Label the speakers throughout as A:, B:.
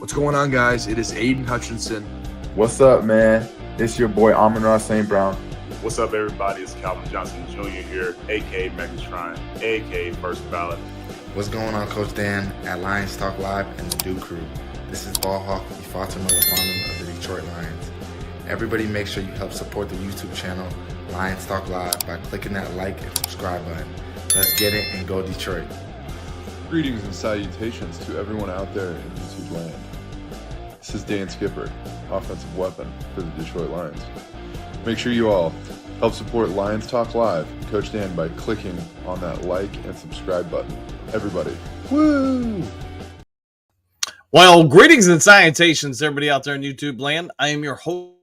A: What's going on, guys? It is Aiden Hutchinson.
B: What's up, man? It's your boy Amon-Ra St. Brown.
C: What's up, everybody? It's Calvin Johnson Jr. here, a.k.a. Megatron, a.k.a. First Ballot.
D: What's going on, Coach Dan at Lions Talk Live and the Duke Crew. This is Ball Hawk, Ifata Motherfucker of the Detroit Lions. Everybody make sure you help support the YouTube channel Lions Talk Live by clicking that like and subscribe button. Let's get it and go Detroit.
E: Greetings and salutations to everyone out there in YouTube land. This is Dan Skipper, offensive weapon for the Detroit Lions. Make sure you all help support Lions Talk Live, Coach Dan, by clicking on that like and subscribe button. Everybody, woo!
F: Well, greetings and salutations to everybody out there in YouTube land. I am your host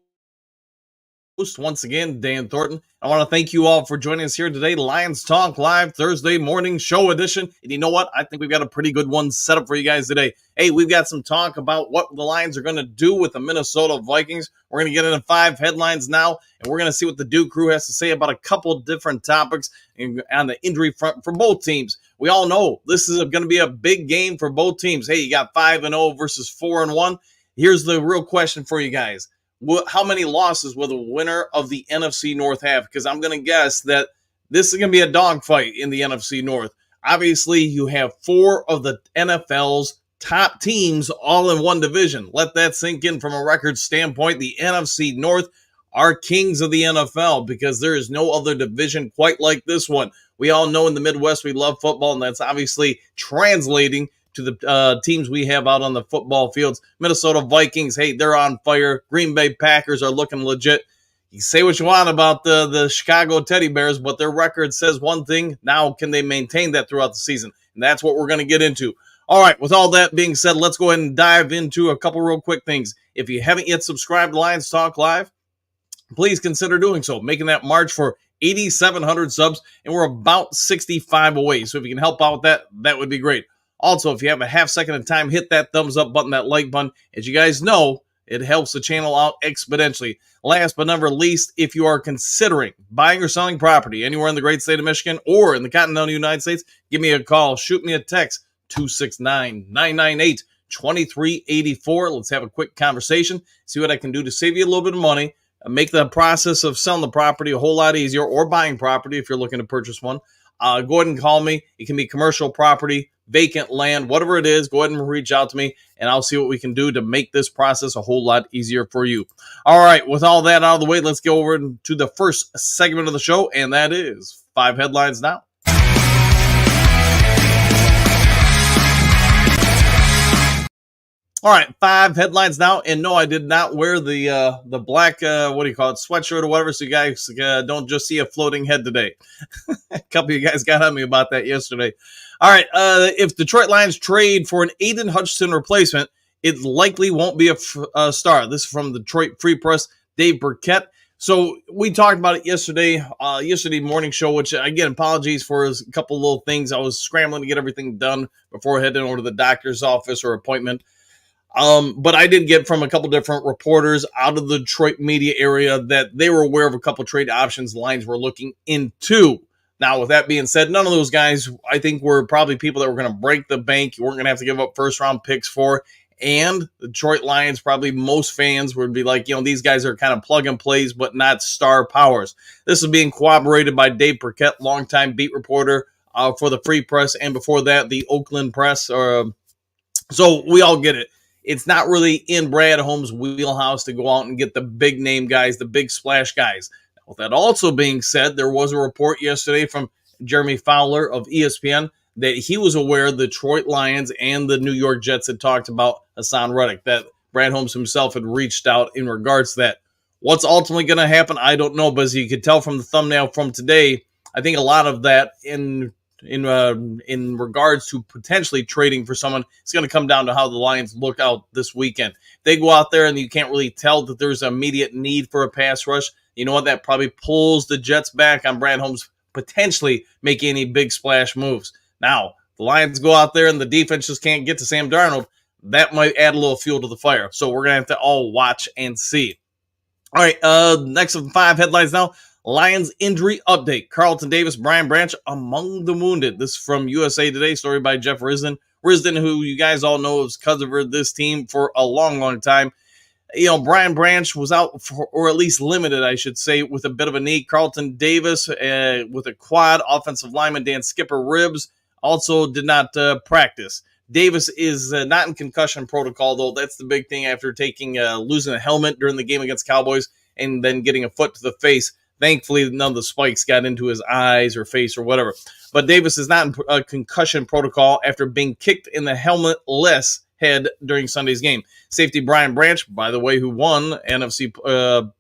F: once again, Dan Thornton. I want to thank you all for joining us here today, Lions Talk Live Thursday morning show edition. And you know what? I think we've got a pretty good one set up for you guys today. Hey, we've got some talk about what the Lions are going to do with the Minnesota Vikings. We're going to get into 5 headlines now, and we're going to see what the Duke Crew has to say about a couple different topics on the injury front for both teams. We all know this is going to be a big game for both teams. Hey, you got 5-0 versus 4-1. Here's the real question for you guys. How many losses will the winner of the NFC North have? Because I'm going to guess that this is going to be a dogfight in the NFC North. Obviously, you have 4 of the NFL's top teams all in one division. Let that sink in from a record standpoint. The NFC North are kings of the NFL because there is no other division quite like this one. We all know in the Midwest we love football, and that's obviously translating to the teams we have out on the football fields. Minnesota Vikings, hey, they're on fire. Green Bay Packers are looking legit. You say what you want about the Chicago Teddy Bears, but their record says one thing. Now, can they maintain that throughout the season? And that's what we're going to get into. All right, with all that being said, let's go ahead and dive into a couple real quick things. If you haven't yet subscribed to Lions Talk Live, please consider doing so, making that march for 8,700 subs, and we're about 65 away. So if you can help out with that, that would be great. Also, if you have a half second of time, hit that thumbs up button, that like button. As you guys know, it helps the channel out exponentially. Last but not least, if you are considering buying or selling property anywhere in the great state of Michigan or in the continental United States, give me a call. Shoot me a text, 269-998-2384. Let's have a quick conversation, see what I can do to save you a little bit of money, make the process of selling the property a whole lot easier, or buying property if you're looking to purchase one. Go ahead and call me. It can be commercial property, vacant land, whatever it is. Go ahead and reach out to me, and I'll see what we can do to make this process a whole lot easier for you. All right, with all that out of the way, let's go over to the first segment of the show, and that is 5 headlines now. All right, 5 headlines now, and no, I did not wear the black, sweatshirt or whatever, so you guys don't just see a floating head today. A couple of you guys got on me about that yesterday. All right, if Detroit Lions trade for an Aiden Hutchinson replacement, it likely won't be a star. This is from Detroit Free Press, Dave Burkett. So we talked about it yesterday morning show, which, again, apologies for a couple little things. I was scrambling to get everything done before heading over to the doctor's office or appointment. But I did get from a couple different reporters out of the Detroit media area that they were aware of a couple trade options the Lions were looking into. Now, with that being said, none of those guys, I think, were probably people that were going to break the bank. You weren't going to have to give up first-round picks for. And the Detroit Lions, probably most fans would be like, these guys are kind of plug-and-plays, but not star powers. This is being corroborated by Dave Burkett, longtime beat reporter for the Free Press, and before that, the Oakland Press. So we all get it. It's not really in Brad Holmes' wheelhouse to go out and get the big name guys, the big splash guys. Now, with that also being said, there was a report yesterday from Jeremy Fowler of ESPN that he was aware the Detroit Lions and the New York Jets had talked about Hassan Reddick, that Brad Holmes himself had reached out in regards to that. What's ultimately going to happen, I don't know, but as you could tell from the thumbnail from today, I think a lot of that in regards to potentially trading for someone, it's going to come down to how the Lions look out this weekend. If they go out there and you can't really tell that there's an immediate need for a pass rush, you know what? That probably pulls the Jets back on Brad Holmes potentially making any big splash moves. Now, the Lions go out there and the defense just can't get to Sam Darnold. That might add a little fuel to the fire. So we're going to have to all watch and see. All right, next of 5 headlines now. Lions injury update. Carlton Davis, Brian Branch among the wounded. This is from USA Today, story by Jeff Risden. Risden, who you guys all know has covered this team for a long, long time. Brian Branch was out or at least limited, I should say, with a bit of a knee. Carlton Davis with a quad. Offensive lineman Dan Skipper ribs also did not practice. Davis is not in concussion protocol, though. That's the big thing after losing a helmet during the game against Cowboys and then getting a foot to the face. Thankfully, none of the spikes got into his eyes or face or whatever. But Davis is not in concussion protocol after being kicked in the helmet-less head during Sunday's game. Safety Brian Branch, by the way, who won NFC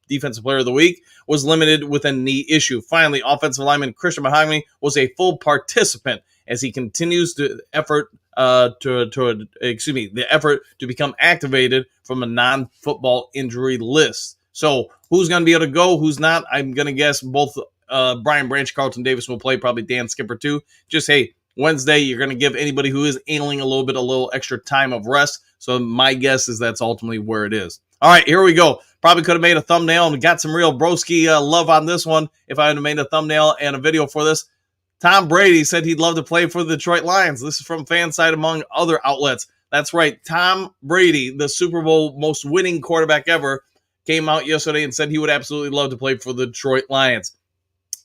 F: Defensive Player of the Week, was limited with a knee issue. Finally, offensive lineman Christian Mahogany was a full participant as he continues the effort to become activated from a non-football injury list. So who's going to be able to go? Who's not? I'm going to guess both Brian Branch, Carlton Davis will play, probably Dan Skipper too. Just, hey, Wednesday, you're going to give anybody who is ailing a little extra time of rest. So my guess is that's ultimately where it is. All right, here we go. Probably could have made a thumbnail and got some real broski love on this one if I had made a thumbnail and a video for this. Tom Brady said he'd love to play for the Detroit Lions. This is from Fanside, among other outlets. That's right. Tom Brady, the Super Bowl most winning quarterback ever, came out yesterday and said he would absolutely love to play for the Detroit Lions.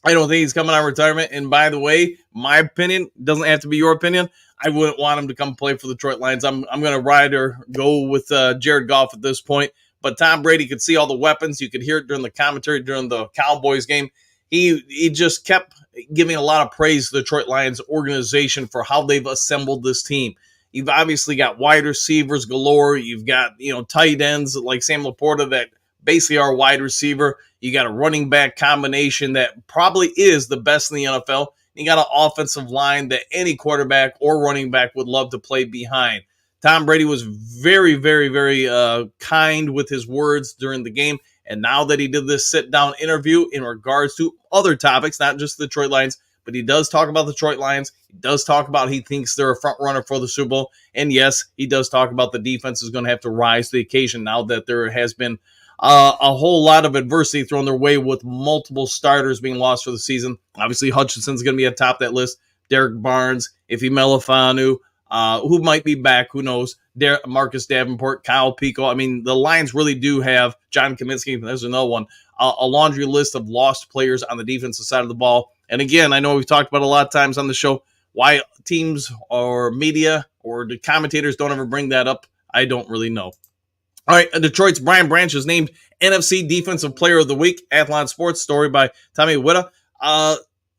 F: I don't think he's coming out of retirement. And by the way, my opinion doesn't have to be your opinion. I wouldn't want him to come play for the Detroit Lions. I'm going to ride or go with Jared Goff at this point. But Tom Brady could see all the weapons. You could hear it during the commentary during the Cowboys game. He just kept giving a lot of praise to the Detroit Lions organization for how they've assembled this team. You've obviously got wide receivers galore. You've got, tight ends like Sam Laporta that basically are a wide receiver. You got a running back combination that probably is the best in the NFL. You got an offensive line that any quarterback or running back would love to play behind. Tom Brady was very, very, very kind with his words during the game. And now that he did this sit-down interview in regards to other topics, not just the Detroit Lions, but he does talk about the Detroit Lions. He does talk about he thinks they're a front runner for the Super Bowl. And yes, he does talk about the defense is going to have to rise to the occasion now that there has been a whole lot of adversity thrown their way with multiple starters being lost for the season. Obviously, Hutchinson's going to be atop that list. Derek Barnes, Ife Melifanu, who might be back, who knows? Marcus Davenport, Kyle Pico. I mean, the Lions really do have John Kaminsky. There's another one. A laundry list of lost players on the defensive side of the ball. And again, I know we've talked about a lot of times on the show why teams or media or the commentators don't ever bring that up. I don't really know. All right, Detroit's Brian Branch is named NFC Defensive Player of the Week. Athlon Sports story by Tommy Witta.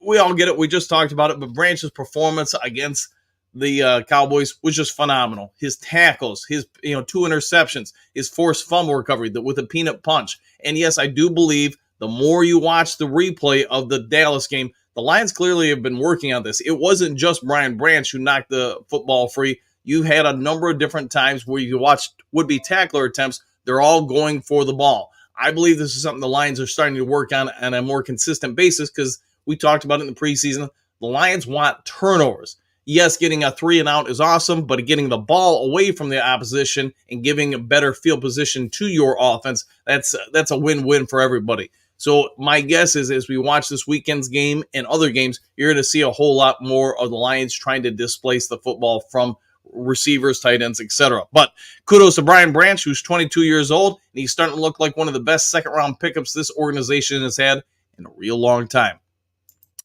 F: We all get it. We just talked about it. But Branch's performance against the Cowboys was just phenomenal. His tackles, his 2 interceptions, his forced fumble recovery with a peanut punch. And yes, I do believe the more you watch the replay of the Dallas game, the Lions clearly have been working on this. It wasn't just Brian Branch who knocked the football free. You had a number of different times where you watched would-be tackler attempts. They're all going for the ball. I believe this is something the Lions are starting to work on a more consistent basis because we talked about it in the preseason. The Lions want turnovers. Yes, getting a 3-and-out is awesome, but getting the ball away from the opposition and giving a better field position to your offense, that's a win-win for everybody. So my guess is as we watch this weekend's game and other games, you're going to see a whole lot more of the Lions trying to displace the football from receivers, tight ends, etc. But kudos to Brian Branch, who's 22 years old, and he's starting to look like one of the best second-round pickups this organization has had in a real long time.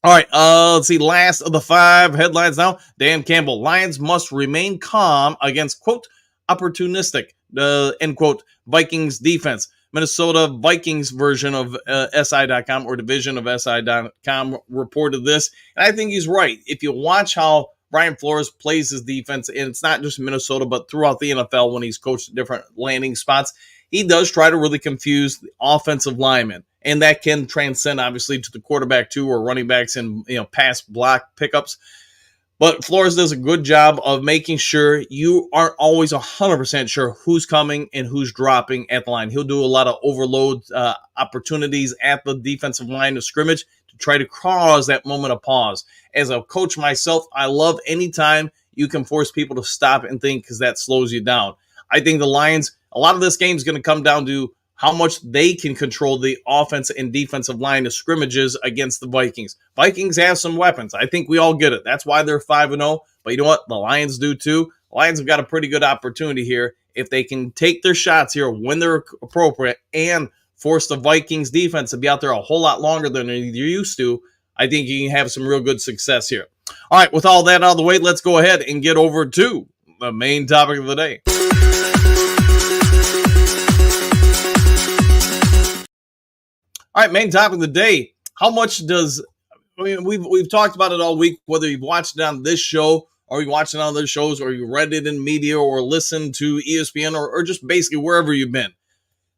F: All right, let's see, last of the 5 headlines now. Dan Campbell, Lions must remain calm against, quote, opportunistic, end quote, Vikings defense. Minnesota Vikings version of SI.com or division of SI.com reported this, and I think he's right. If you watch how Brian Flores plays his defense, and it's not just Minnesota, but throughout the NFL when he's coached at different landing spots, he does try to really confuse the offensive linemen. And that can transcend, obviously, to the quarterback, too, or running backs and pass block pickups. But Flores does a good job of making sure you aren't always 100% sure who's coming and who's dropping at the line. He'll do a lot of overload opportunities at the defensive line of scrimmage to try to cause that moment of pause. As a coach myself, I love any time you can force people to stop and think because that slows you down. I think the Lions, a lot of this game is going to come down to how much they can control the offense and defensive line of scrimmages against the Vikings. Vikings have some weapons. I think we all get it. That's why they're 5-0. But you know what? The Lions do too. Lions have got a pretty good opportunity here if they can take their shots here when they're appropriate and force the Vikings defense to be out there a whole lot longer than they're used to. I think you can have some real good success here. All right, with all that out of the way, let's go ahead and get over to the main topic of the day. All right, main topic of the day. How much does, we've talked about it all week, whether you've watched it on this show or you watched it on other shows or you read it in media or listened to ESPN or just basically wherever you've been.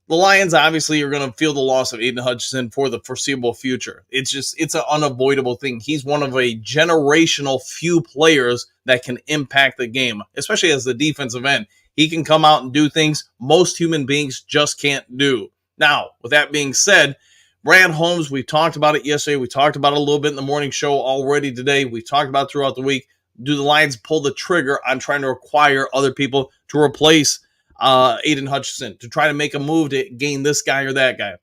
F: The Lions obviously are going to feel the loss of Aiden Hutchinson for the foreseeable future. It's an unavoidable thing. He's one of a generational few players that can impact the game, especially as the defensive end. He can come out and do things most human beings just can't do. Now, with that being said, Brad Holmes, we talked about it yesterday. We talked about it a little bit in the morning show already today. We talked about it throughout the week. Do the Lions pull the trigger on trying to acquire other people to replace Aiden Hutchinson, to try to make a move to gain this guy or that guy?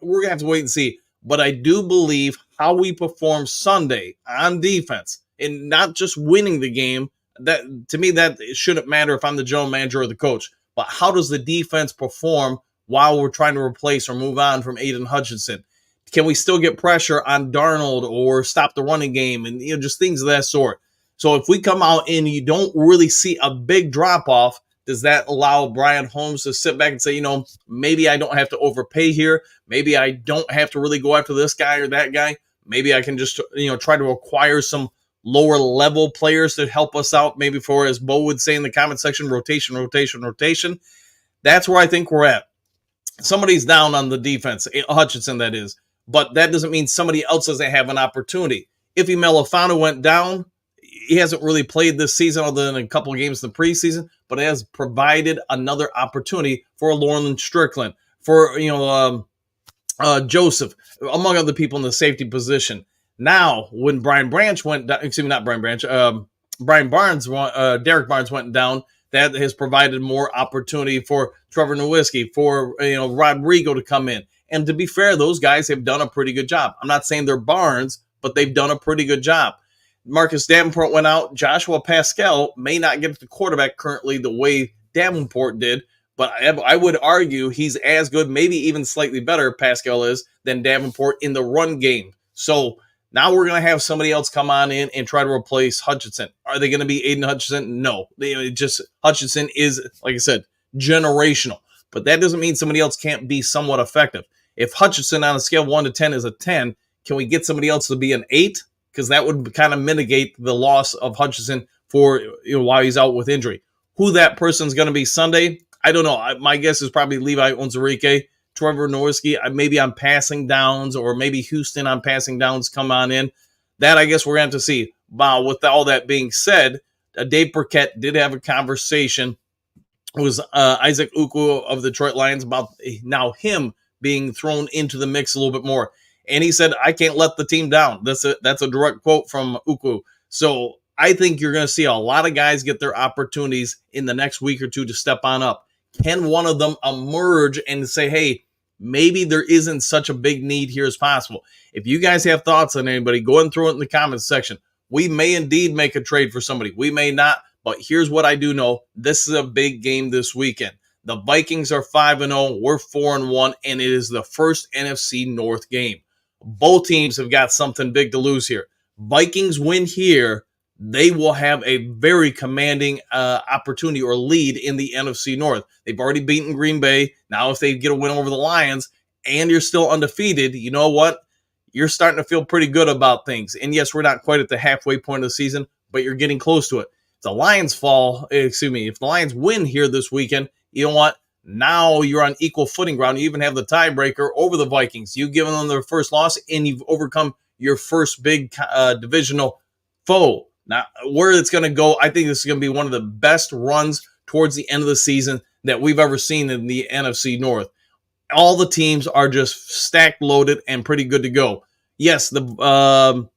F: We're going to have to wait and see. But I do believe how we perform Sunday on defense and not just winning the game, that to me, that it shouldn't matter if I'm the general manager or the coach. But how does the defense perform while we're trying to replace or move on from Aiden Hutchinson? Can we still get pressure on Darnold or stop the running game and just things of that sort? So if we come out and you don't really see a big drop-off, does that allow Brad Holmes to sit back and say, maybe I don't have to overpay here. Maybe I don't have to really go after this guy or that guy. Maybe I can just, try to acquire some lower level players to help us out. Maybe for, as Bo would say in the comment section, rotation. That's where I think we're at. Somebody's down on the defense, Hutchinson that is, but that doesn't mean somebody else doesn't have an opportunity. If Melifano went down, he hasn't really played this season other than a couple of games in the preseason, but it has provided another opportunity for a Lauren Strickland, for Joseph, among other people in the safety position. Now, when Derek Barnes went down, that has provided more opportunity for Trevor Nowitzki, for Rodrigo to come in. And to be fair, those guys have done a pretty good job. I'm not saying they're Barnes, but they've done a pretty good job. Marcus Davenport went out. Joshua Pascal may not get the quarterback currently the way Davenport did, but I would argue he's as good, maybe even slightly better, Pascal is, than Davenport in the run game. So now we're going to have somebody else come on in and try to replace Hutchinson. Are they going to be Aiden Hutchinson? No. Hutchinson is, like I said, generational. But that doesn't mean somebody else can't be somewhat effective. If Hutchinson on a scale of 1 to 10 is a 10, can we get somebody else to be an 8? Because that would kind of mitigate the loss of Hutchinson for while he's out with injury. Who that person's going to be Sunday, I don't know. My guess is probably Levi Onwuzurike, Trevor Nowitzki, maybe on passing downs, or maybe Houston on passing downs come on in. That I guess we're going to have to see. Wow, with all that being said, Dave Burkett did have a conversation with Isaac Ukwu of the Detroit Lions about now him being thrown into the mix a little bit more. And he said, I can't let the team down. That's a direct quote from Ukwu. So I think you're going to see a lot of guys get their opportunities in the next week or two to step on up. Can one of them emerge and say, hey, maybe there isn't such a big need here as possible? If you guys have thoughts on anybody, go and throw it in the comments section. We may indeed make a trade for somebody. We may not, but here's what I do know. This is a big game this weekend. The Vikings are 5-0. We're 4-1, and it is the first NFC North game. Both teams have got something big to lose here. Vikings win here, they will have a very commanding opportunity or lead in the NFC North. They've already beaten Green Bay. Now if they get a win over the Lions and you're still undefeated, you know what? You're starting to feel pretty good about things. And yes, we're not quite at the halfway point of the season, but you're getting close to it. If the Lions if the Lions win here this weekend, you know what? Now you're on equal footing ground. You even have the tiebreaker over the Vikings. You've given them their first loss, and you've overcome your first big divisional foe. Now, where it's going to go, I think this is going to be one of the best runs towards the end of the season that we've ever seen in the NFC North. All the teams are just stacked, loaded, and pretty good to go. Yes, the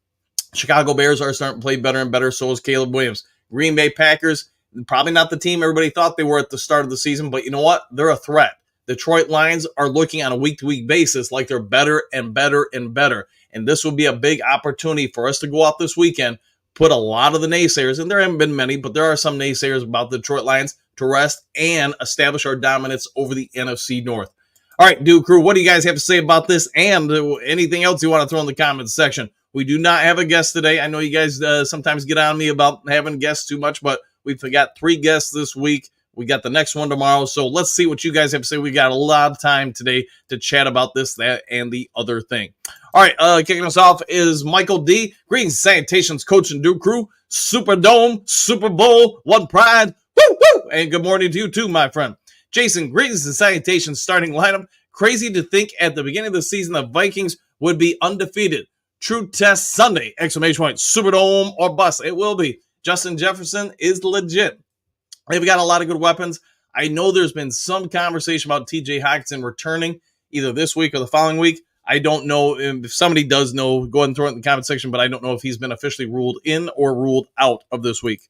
F: Chicago Bears are starting to play better and better. So is Caleb Williams. Green Bay Packers, probably not the team everybody thought they were at the start of the season, but you know what? They're a threat. Detroit Lions are looking on a week-to-week basis like they're better and better and better. And this will be a big opportunity for us to go out this weekend, put a lot of the naysayers, and there haven't been many, but there are some naysayers about the Detroit Lions to rest and establish our dominance over the NFC North. All right, Dude Crew, what do you guys have to say about this and anything else you want to throw in the comments section? We do not have a guest today. I know you guys sometimes get on me about having guests too much, but we've got 3 guests this week. We got the next one tomorrow, so let's see what you guys have to say. We got a lot of time today to chat about this, that, and the other thing. All right, kicking us off is Michael D. Greens Sanitation's coach and Duke Crew. Superdome, Super Bowl, One Pride. Woo, woo! And good morning to you too, my friend. Jason, Greens and Sanitation's starting lineup. Crazy to think at the beginning of the season the Vikings would be undefeated. True test Sunday, exclamation point, Superdome or bust. It will be. Justin Jefferson is legit. They've got a lot of good weapons. I know there's been some conversation about TJ Hockenson returning either this week or the following week. I don't know if somebody does know, go ahead and throw it in the comment section, but I don't know if he's been officially ruled in or ruled out of this week.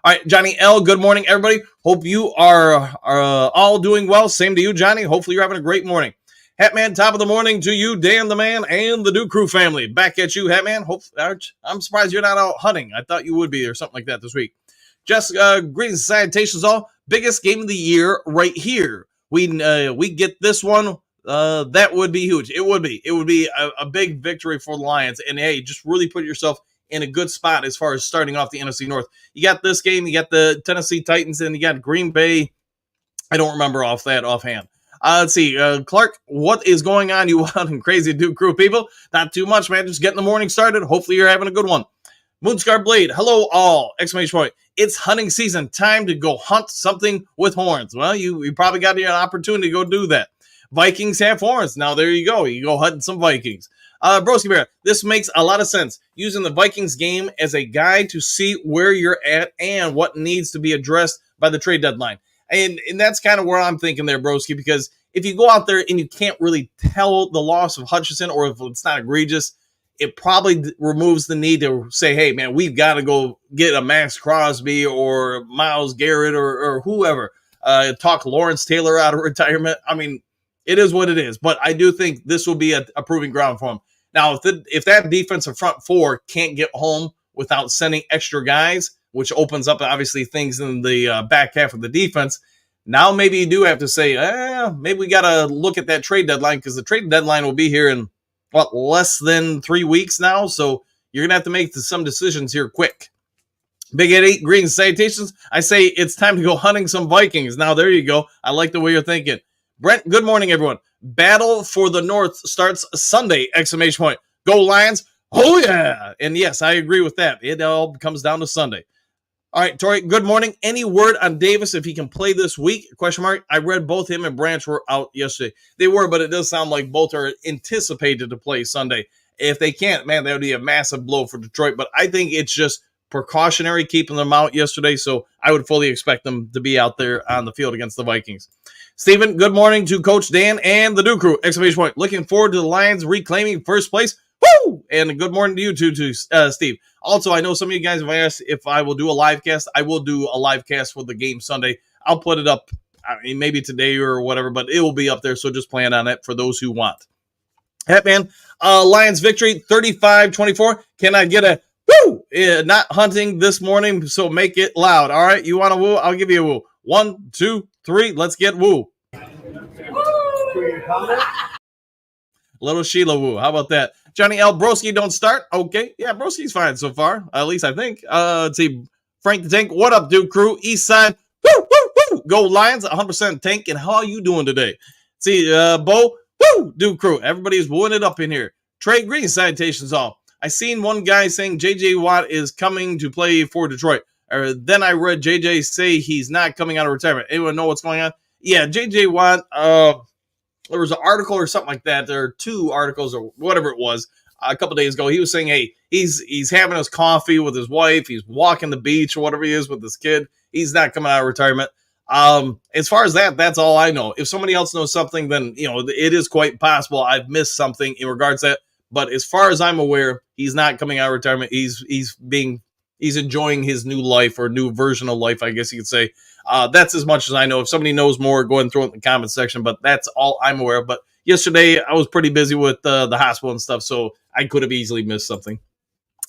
F: All right, Johnny L., good morning, everybody. Hope you are all doing well. Same to you, Johnny. Hopefully you're having a great morning. Hatman, top of the morning to you, Dan the man, and the Duke Crew family. Back at you, Hatman. I'm surprised you're not out hunting. I thought you would be or something like that this week. Just greetings, salutations all. Biggest game of the year right here. We get this one. That would be huge. It would be a big victory for the Lions. And hey, just really put yourself in a good spot as far as starting off the NFC North. You got this game, you got the Tennessee Titans, and you got Green Bay. I don't remember offhand. Let's see, Clark, what is going on, you wild and crazy Duke Crew people? Not too much, man. Just getting the morning started. Hopefully you're having a good one. Moonscar Blade, hello all! Exclamation point. It's hunting season. Time to go hunt something with horns. Well, you probably got an opportunity to go do that. Vikings have horns. Now there you go. You go hunting some Vikings. Broski Bear, this makes a lot of sense. Using the Vikings game as a guide to see where you're at and what needs to be addressed by the trade deadline. And that's kind of where I'm thinking there, Broski, because if you go out there and you can't really tell the loss of Hutchinson, or if it's not egregious, it probably removes the need to say, hey, man, we've got to go get a Max Crosby or Myles Garrett or whoever. Talk Lawrence Taylor out of retirement. I mean, it is what it is. But I do think this will be a proving ground for him. Now, if that defensive front four can't get home without sending extra guys, which opens up, obviously, things in the back half of the defense, now maybe you do have to say, maybe we got to look at that trade deadline, because the trade deadline will be here in, less than 3 weeks now. So you're going to have to make some decisions here quick. Big Eddie, greetings, salutations. I say it's time to go hunting some Vikings. Now, there you go. I like the way you're thinking. Brent, good morning, everyone. Battle for the North starts Sunday, exclamation point. Go Lions. Oh, yeah. And yes, I agree with that. It all comes down to Sunday. All right, Tori, good morning. Any word on Davis if he can play this week? Question mark. I read both him and Branch were out yesterday. They were, but it does sound like both are anticipated to play Sunday. If they can't, man, that would be a massive blow for Detroit. But I think it's just precautionary keeping them out yesterday, so I would fully expect them to be out there on the field against the Vikings. Steven, good morning to Coach Dan and the Duke Crew, exclamation point. Looking forward to the Lions reclaiming first place. Woo! And good morning to you too, Steve. Also, I know some of you guys have asked if I will do a live cast. I will do a live cast for the game Sunday. I'll put it up, maybe today or whatever, but it will be up there, so just plan on it for those who want. Hatman, Lions victory, 35-24. Can I get a woo? Not hunting this morning, so make it loud. All right, you want a woo? I'll give you a woo. 1, 2, 3, let's get woo. Little Sheila woo. How about that? Johnny L. Broski don't start. Okay. Yeah, Broski's fine so far. At least I think. Let's see. Frank the Tank. What up, Duke Crew? East Side. Woo, woo, woo. Go Lions. 100% Tank. And how are you doing today? See, Bo. Woo, Duke Crew. Everybody's wooing it up in here. Trey Green. Salutations all. I seen one guy saying J.J. Watt is coming to play for Detroit. Then I read J.J. say he's not coming out of retirement. Anyone know what's going on? Yeah, J.J. Watt, there was an article or something like that. There are 2 articles or whatever it was a couple days ago. He was saying, hey, he's having his coffee with his wife. He's walking the beach or whatever he is with his kid. He's not coming out of retirement. As far as that, that's all I know. If somebody else knows something, then, it is quite possible I've missed something in regards to that. But as far as I'm aware, he's not coming out of retirement. He's enjoying his new life, or new version of life, I guess you could say. That's as much as I know. If somebody knows more, go ahead and throw it in the comment section. But that's all I'm aware of. But yesterday, I was pretty busy with the hospital and stuff, so I could have easily missed something.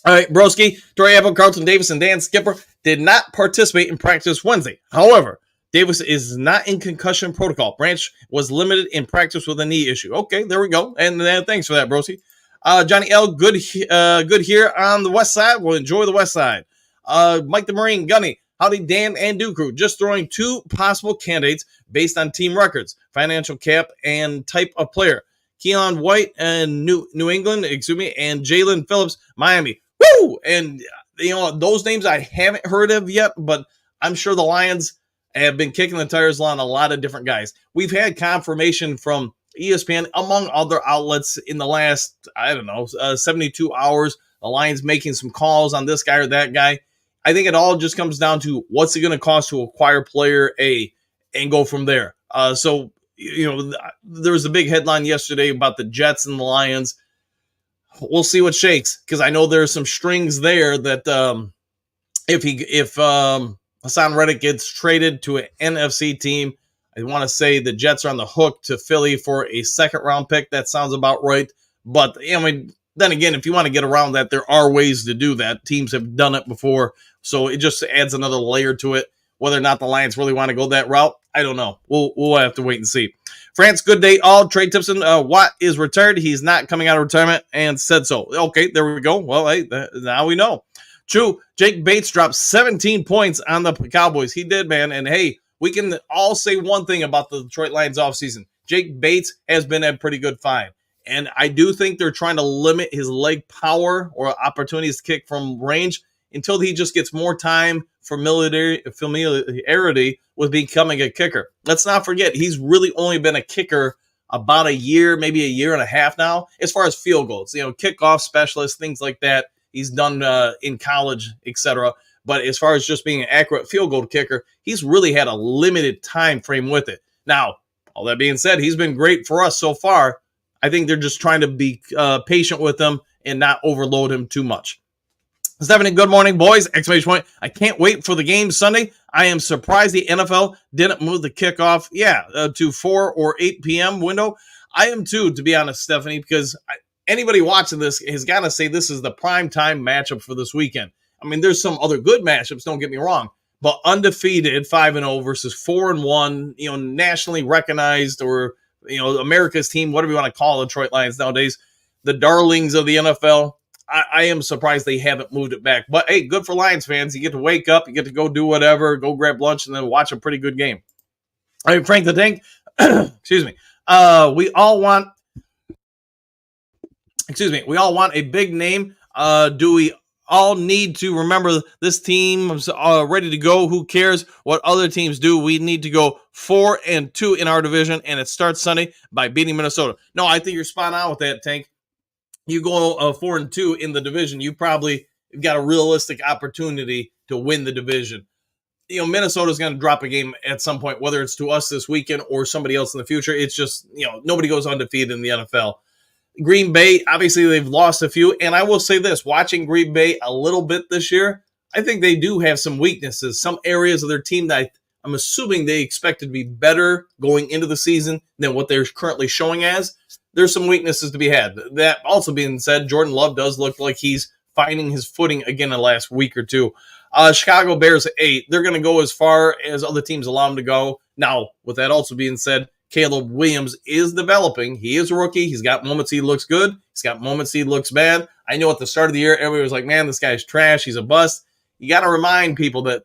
F: All right, Broski, Troy Apple, Carlton Davis, and Dan Skipper did not participate in practice Wednesday. However, Davis is not in concussion protocol. Branch was limited in practice with a knee issue. Okay, there we go. And thanks for that, Broski. Johnny L, good here on the west side. We'll enjoy the west side. Mike the Marine, Gunny, howdy, Dan and Duke Crew. Just throwing two possible candidates based on team records, financial cap, and type of player. Keon White and New England, and Jalen Phillips, Miami. Woo! And, those names I haven't heard of yet, but I'm sure the Lions have been kicking the tires on a lot of different guys. We've had confirmation from ESPN, among other outlets, in the last, 72 hours. The Lions making some calls on this guy or that guy. I think it all just comes down to what's it going to cost to acquire player A and go from there. So there was a big headline yesterday about the Jets and the Lions. We'll see what shakes, because I know there's some strings there that if Hassan Reddick gets traded to an NFC team, I want to say the Jets are on the hook to Philly for a second-round pick. That sounds about right. But, then again, if you want to get around that, there are ways to do that. Teams have done it before, so it just adds another layer to it. Whether or not the Lions really want to go that route, I don't know. We'll have to wait and see. France, good day all. Trey Tipson, Watt is retired. He's not coming out of retirement and said so. Okay, there we go. Well, hey, now we know. True, Jake Bates dropped 17 points on the Cowboys. He did, man. And, hey, we can all say one thing about the Detroit Lions offseason. Jake Bates has been a pretty good find. And I do think they're trying to limit his leg power or opportunities to kick from range until he just gets more time, familiarity with becoming a kicker. Let's not forget, he's really only been a kicker about a year, maybe a year and a half now, as far as field goals. Kickoff specialist, things like that. He's done in college, etc. But as far as just being an accurate field goal kicker, he's really had a limited time frame with it. Now, all that being said, he's been great for us so far. I think they're just trying to be patient with him and not overload him too much. Stephanie, good morning, boys! ! I can't wait for the game Sunday. I am surprised the NFL didn't move the kickoff, to 4 or 8 p.m. window. I am too, to be honest, Stephanie, because anybody watching this has got to say this is the prime time matchup for this weekend. I mean, there's some other good matchups, don't get me wrong, but undefeated 5-0 versus 4-1, nationally recognized, or America's team, whatever you want to call the Detroit Lions nowadays, the darlings of the NFL. I am surprised they haven't moved it back. But, hey, good for Lions fans. You get to wake up, you get to go do whatever, go grab lunch, and then watch a pretty good game. All right, Frank the Tank, excuse me. We all want a big name. Do we all need to remember this team is ready to go? Who cares what other teams do? We need to go 4-2 in our division, and it starts Sunday by beating Minnesota. No, I think you're spot on with that, Tank. You go 4-2 in the division, you probably got a realistic opportunity to win the division. Minnesota's going to drop a game at some point, whether it's to us this weekend or somebody else in the future. It's just, nobody goes undefeated in the NFL. Green Bay, obviously they've lost a few, and I will say this, watching Green Bay a little bit this year, I think they do have some weaknesses, some areas of their team that I'm assuming they expected to be better going into the season than what they're currently showing as. There's some weaknesses to be had. That also being said, Jordan Love does look like he's finding his footing again in the last week or two. Chicago Bears at 8. They're going to go as far as other teams allow them to go. Now, with that also being said, Caleb Williams is developing. He is a rookie. He's got moments he looks good. He's got moments he looks bad. I know at the start of the year, everybody was like, man, this guy's trash. He's a bust. You got to remind people that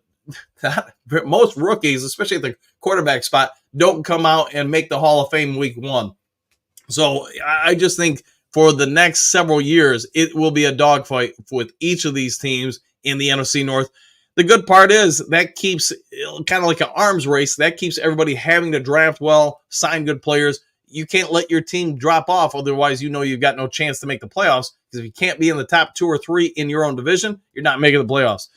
F: most rookies, especially at the quarterback spot, don't come out and make the Hall of Fame week 1. So I just think for the next several years, it will be a dogfight with each of these teams in the NFC North. The good part is that keeps kind of like an arms race. That keeps everybody having to draft well, sign good players. You can't let your team drop off. Otherwise, you've got no chance to make the playoffs, because if you can't be in the top 2 or 3 in your own division, you're not making the playoffs.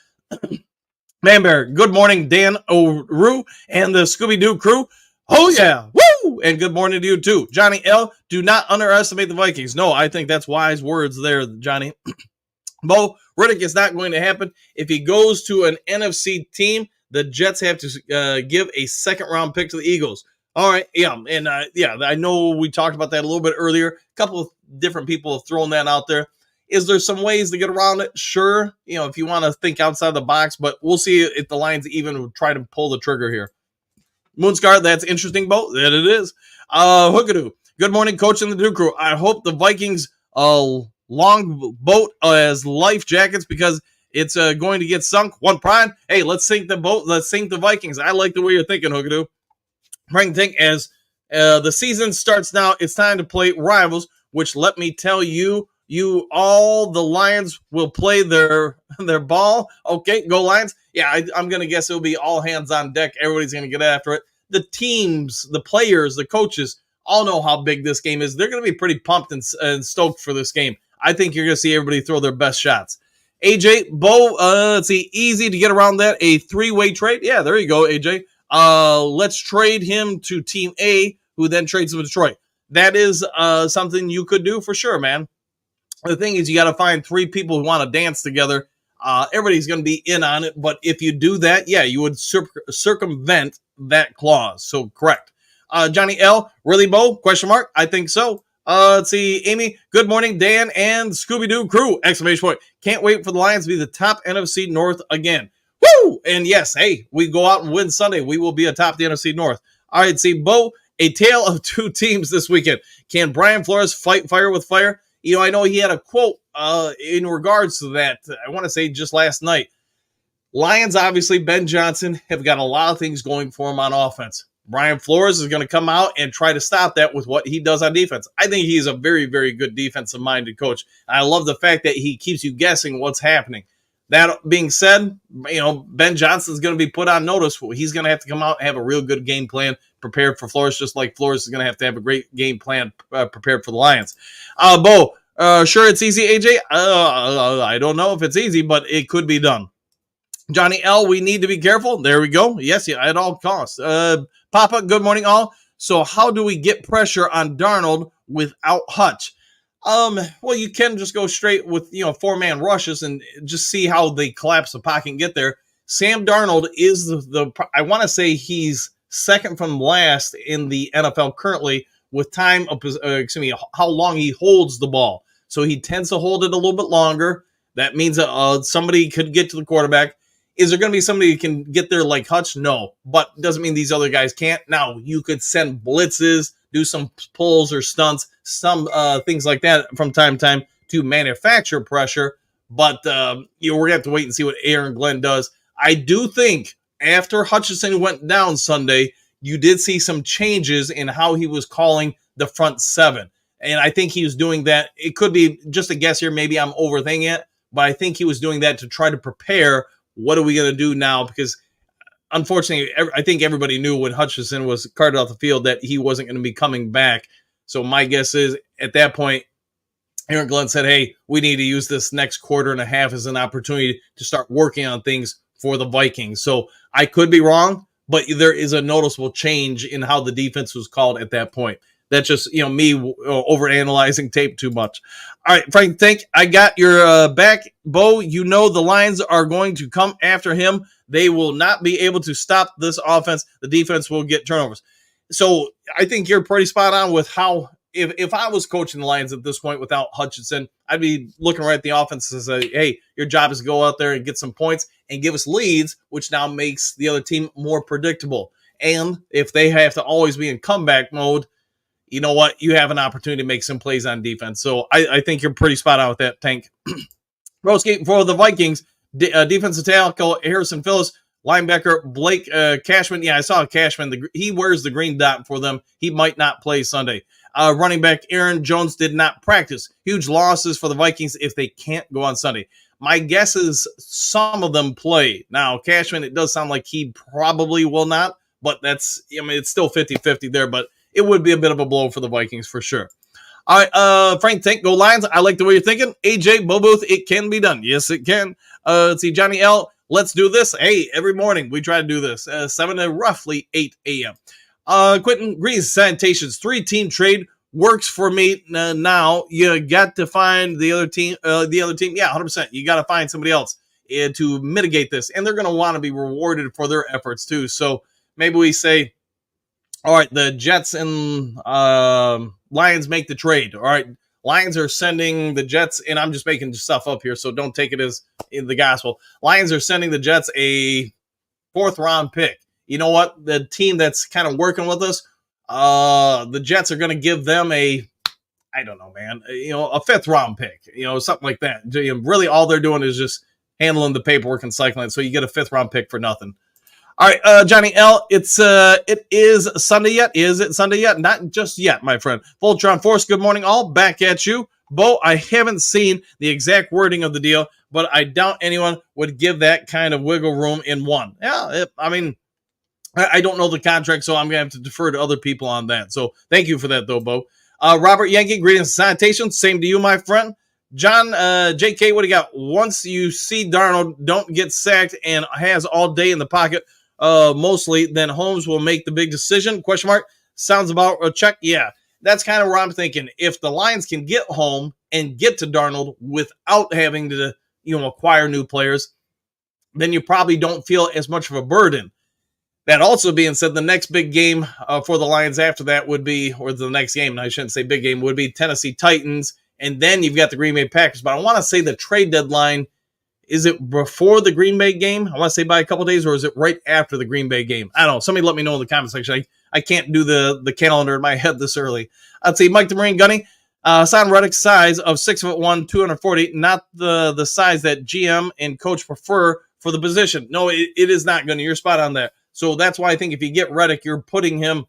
F: Man Bear, good morning, Dan O'Rue and the Scooby-Doo crew. Oh, yeah. Woo! And good morning to you, too. Johnny L., do not underestimate the Vikings. No, I think that's wise words there, Johnny. Bo, Riddick is not going to happen. If he goes to an NFC team, the Jets have to give a second-round pick to the Eagles. All right, yeah. And, I know we talked about that a little bit earlier. A couple of different people have thrown that out there. Is there some ways to get around it? Sure. If you want to think outside the box, but we'll see if the Lions even try to pull the trigger here. Moonscar, that's interesting, Bo. That it is. Hookadoo. Good morning, Coach and the Duke Crew. I hope the Vikings long boat as life jackets because it's going to get sunk. One pride. Hey, let's sink the boat. Let's sink the Vikings. I like the way you're thinking, Hookadoo. Frank, think as the season starts now, it's time to play rivals, which let me tell you, all the Lions will play their ball. Okay, go Lions. Yeah, I'm going to guess it'll be all hands on deck. Everybody's going to get after it. The teams, the players, the coaches all know how big this game is. They're going to be pretty pumped and stoked for this game. I think you're going to see everybody throw their best shots. AJ, Bo, let's see, easy to get around that. A three-way trade. Yeah, there you go, AJ. Let's trade him to Team A, who then trades him to Detroit. That is something you could do for sure, man. The thing is, you got to find three people who want to dance together. Everybody's going to be in on it, but if you do that, yeah, you would circumvent that clause. So correct. Johnny L, really, Bo? Question mark. I think so. Let's see, Amy. Good morning, Dan and Scooby-Doo crew! Exclamation point. Can't wait for the Lions to be the top NFC North again. Woo! And yes, hey, we go out and win Sunday. We will be atop the NFC North. All right, see, Bo, a tale of two teams this weekend. Can Brian Flores fight fire with fire? I know he had a quote in regards to that. I want to say just last night. Lions, obviously, Ben Johnson have got a lot of things going for him on offense. Brian Flores is going to come out and try to stop that with what he does on defense. I think he's a very, very good defensive-minded coach. I love the fact that he keeps you guessing what's happening. That being said, Ben Johnson's going to be put on notice. He's going to have to come out and have a real good game plan prepared for Flores, just like Flores is going to have a great game plan prepared for the Lions. Bo, sure it's easy, AJ? I don't know if it's easy, but it could be done. Johnny L, we need to be careful. There we go. Yes, yeah, at all costs. Papa, good morning, all. So how do we get pressure on Darnold without Hutch? Well, you can just go straight with, four-man rushes and just see how they collapse the pocket and get there. Sam Darnold is I want to say he's second from last in the NFL currently with time of, how long he holds the ball. So he tends to hold it a little bit longer. That means somebody could get to the quarterback. Is there going to be somebody who can get there like Hutch? No, but doesn't mean these other guys can't. Now, you could send blitzes, do some pulls or stunts, some things like that from time to time to manufacture pressure, but we're going to have to wait and see what Aaron Glenn does. I do think after Hutchinson went down Sunday, you did see some changes in how he was calling the front seven, and I think he was doing that. It could be just a guess here. Maybe I'm overthinking it, but I think he was doing that to try to prepare what are we going to do now? Because unfortunately, I think everybody knew when Hutchinson was carted off the field that he wasn't going to be coming back. So my guess is at that point, Aaron Glenn said, hey, we need to use this next quarter and a half as an opportunity to start working on things for the Vikings. So I could be wrong, but there is a noticeable change in how the defense was called at that point. That's just, me overanalyzing tape too much. All right, Frank, I got your back. Bo, the Lions are going to come after him. They will not be able to stop this offense. The defense will get turnovers. So I think you're pretty spot on with how, if I was coaching the Lions at this point without Hutchinson, I'd be looking right at the offense and say, hey, your job is to go out there and get some points and give us leads, which now makes the other team more predictable. And if they have to always be in comeback mode, you know what? You have an opportunity to make some plays on defense. So I think you're pretty spot on with that, Tank. Broski, for the Vikings, defensive tackle Harrison Phillips, linebacker Blake Cashman. Yeah, I saw Cashman. He wears the green dot for them. He might not play Sunday. Running back Aaron Jones did not practice. Huge losses for the Vikings if they can't go on Sunday. My guess is some of them play. Now, Cashman, it does sound like he probably will not, but it's still 50-50 there, but it would be a bit of a blow for the Vikings for sure. All right, Frank, go Lions. I like the way you're thinking. AJ, Bo Booth, it can be done. Yes, it can. Let's see, Johnny L, let's do this. Hey, every morning we try to do this, 7 to roughly 8 a.m. Quentin Grease, Sanitations, 3-team trade works for me now. You got to find the other team. Yeah, 100%. You got to find somebody else to mitigate this, and they're going to want to be rewarded for their efforts too. So maybe we say, all right, the Jets and Lions make the trade. All right, Lions are sending the Jets, and I'm just making stuff up here, so don't take it as in the gospel. Lions are sending the Jets a 4th-round pick. You know what? The team that's kind of working with us, the Jets are going to give them a 5th-round pick, something like that. Really, all they're doing is just handling the paperwork and cycling it, so you get a 5th-round pick for nothing. All right, Johnny L, it is Sunday yet? Is it Sunday yet? Not just yet, my friend. Voltron Force, good morning, all. Back at you. Bo, I haven't seen the exact wording of the deal, but I doubt anyone would give that kind of wiggle room in one. Yeah, I don't know the contract, so I'm going to have to defer to other people on that. So thank you for that, though, Bo. Robert Yankee, greetings and salutations. Same to you, my friend. John, JK, what do you got? Once you see Darnold don't get sacked and has all day in the pocket, mostly, then Holmes will make the big decision? ? Sounds about a check. Yeah, that's kind of where I'm thinking. If the Lions can get home and get to Darnold without having to, acquire new players, then you probably don't feel as much of a burden. That also being said, the next big game for the Lions after that would be, or the next game, I shouldn't say big game, would be Tennessee Titans, and then you've got the Green Bay Packers. But I want to say the trade deadline, is it before the Green Bay game? I want to say by a couple days, or is it right after the Green Bay game? I don't know. Somebody let me know in the comment section. I can't do the calendar in my head this early. I'd say Mike the Marine Gunny. Son Reddick's size of 6'1", 240, not the size that GM and coach prefer for the position. No, it is not, Gunny. You're spot on that. So that's why I think if you get Reddick, you're putting him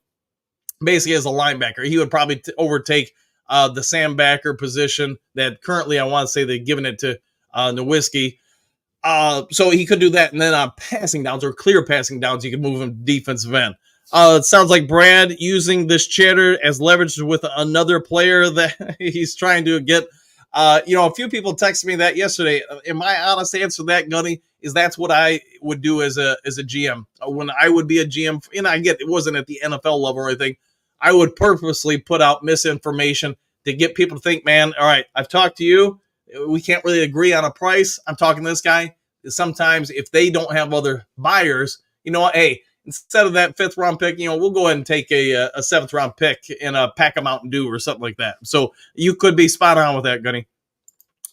F: basically as a linebacker. He would probably overtake the Sam Backer position that currently I want to say they've given it to Nowitzki. So he could do that. And then on passing downs or clear passing downs, you could move him defensive end. It sounds like Brad using this chatter as leverage with another player that he's trying to get. A few people texted me that yesterday. And my honest answer to that, Gunny, is that's what I would do as a GM. When I would be a GM, and I get it wasn't at the NFL level or anything, I would purposely put out misinformation to get people to think, man, all right, I've talked to you. We can't really agree on a price. I'm talking to this guy. Sometimes if they don't have other buyers, hey, instead of that 5th-round pick, we'll go ahead and take a 7th-round pick in a pack of Mountain Dew or something like that. So you could be spot on with that, Gunny.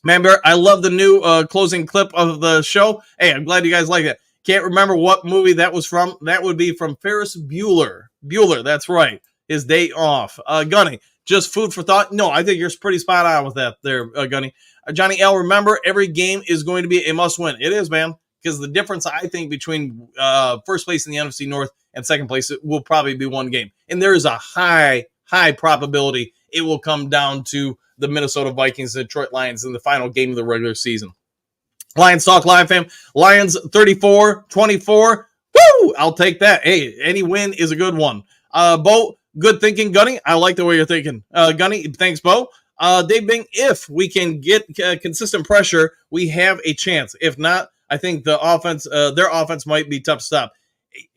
F: Man, Bear, I love the new closing clip of the show. Hey, I'm glad you guys like that. Can't remember what movie that was from. That would be from Ferris Bueller. Bueller, that's right. His day off. Gunny, just food for thought. No, I think you're pretty spot on with that there, Gunny. Johnny L, remember, every game is going to be a must-win. It is, man, because the difference, I think, between first place in the NFC North and second place will probably be one game. And there is a high probability it will come down to the Minnesota Vikings and Detroit Lions in the final game of the regular season. Lions Talk Live, fam. Lions 34-24. Woo! I'll take that. Hey, any win is a good one. Bo, good thinking, Gunny. I like the way you're thinking. Gunny, thanks, Bo. Dave Bing, if we can get consistent pressure, we have a chance. If not, I think the offense, their offense might be tough to stop.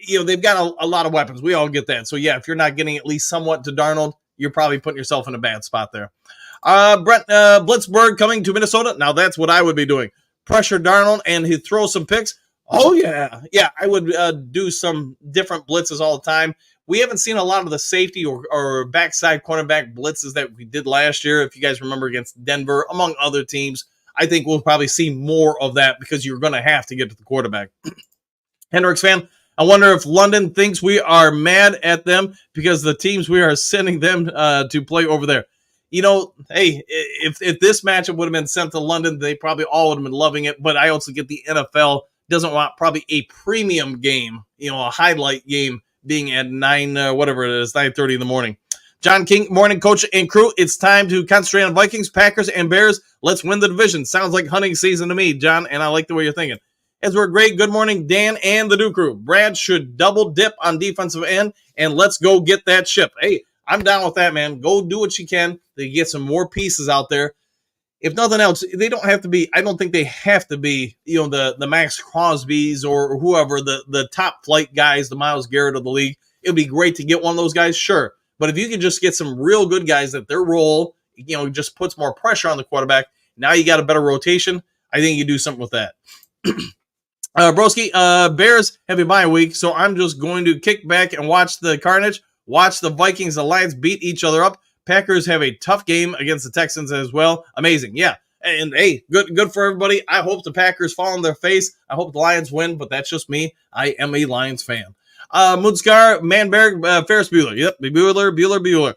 F: They've got a lot of weapons. We all get that. So, yeah, if you're not getting at least somewhat to Darnold, you're probably putting yourself in a bad spot there. Brent Blitzberg coming to Minnesota. Now, that's what I would be doing. Pressure Darnold, and he'd throw some picks. Oh, yeah. Yeah, I would do some different blitzes all the time. We haven't seen a lot of the safety or backside cornerback blitzes that we did last year, if you guys remember, against Denver, among other teams. I think we'll probably see more of that because you're going to have to get to the quarterback. Hendricks fan, I wonder if London thinks we are mad at them because the teams we are sending them to play over there. Hey, if this matchup would have been sent to London, they probably all would have been loving it. But I also get the NFL doesn't want probably a premium game, a highlight game being at 9:30 in the morning. John King, morning coach and crew. It's time to concentrate on Vikings, Packers, and Bears. Let's win the division. Sounds like hunting season to me, John, and I like the way you're thinking. As we're great, good morning, Dan and the Dew crew. Brad should double dip on defensive end, and let's go get that ship. Hey, I'm down with that, man. Go do what you can to get some more pieces out there. If nothing else, they don't have to be, I don't think they have to be, the Max Crosbys or whoever, the top flight guys, the Myles Garrett of the league. It would be great to get one of those guys, sure. But if you can just get some real good guys that their role, just puts more pressure on the quarterback, now you got a better rotation, I think you do something with that. Broski, Bears have a bye week, so I'm just going to kick back and watch the carnage, watch the Vikings, the Lions beat each other up, Packers have a tough game against the Texans as well. Amazing. Yeah. And hey, good for everybody. I hope the Packers fall on their face. I hope the Lions win, but that's just me. I am a Lions fan. Moonscar, Manberg, Ferris Bueller. Yep, Bueller.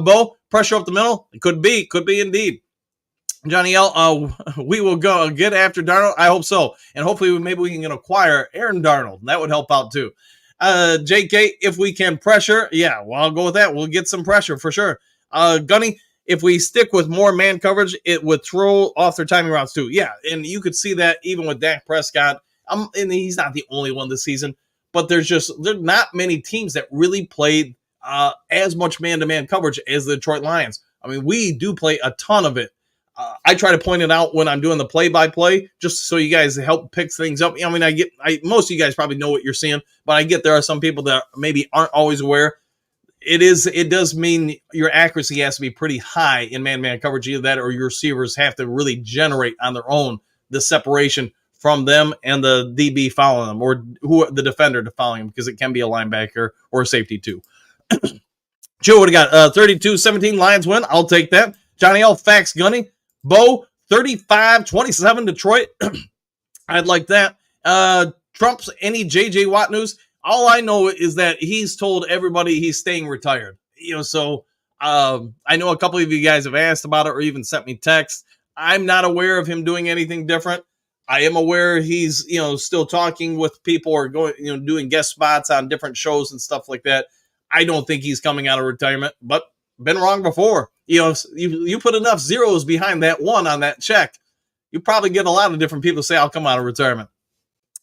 F: Bo, pressure up the middle. It could be indeed. Johnny L, we will go get after Darnold. I hope so. And hopefully maybe we can acquire Aaron Darnold. That would help out too. JK, if we can pressure, yeah, well, I'll go with that. We'll get some pressure for sure. Gunny, if we stick with more man coverage, it would throw off their timing routes too. Yeah, and you could see that even with Dak Prescott. And he's not the only one this season, but there's not many teams that really played as much man-to-man coverage as the Detroit Lions. I mean, we do play a ton of it. I try to point it out when I'm doing the play-by-play, just so you guys help pick things up. I mean, most of you guys probably know what you're seeing, but I get there are some people that maybe aren't always aware. It does mean your accuracy has to be pretty high in man-to-man coverage, either that or your receivers have to really generate on their own the separation from them and the DB following them, or the defender to following them, because it can be a linebacker or a safety too. Joe, what do you got? 32-17 Lions win. I'll take that. Johnny L, Fax Gunny. Bo, 35-27 Detroit. I'd like that. Trump's any J.J. Watt news? All I know is that he's told everybody he's staying retired. So I know a couple of you guys have asked about it or even sent me texts. I'm not aware of him doing anything different. I am aware he's, still talking with people or going, doing guest spots on different shows and stuff like that. I don't think he's coming out of retirement, but been wrong before. You put enough zeros behind that one on that check, you probably get a lot of different people say, I'll come out of retirement.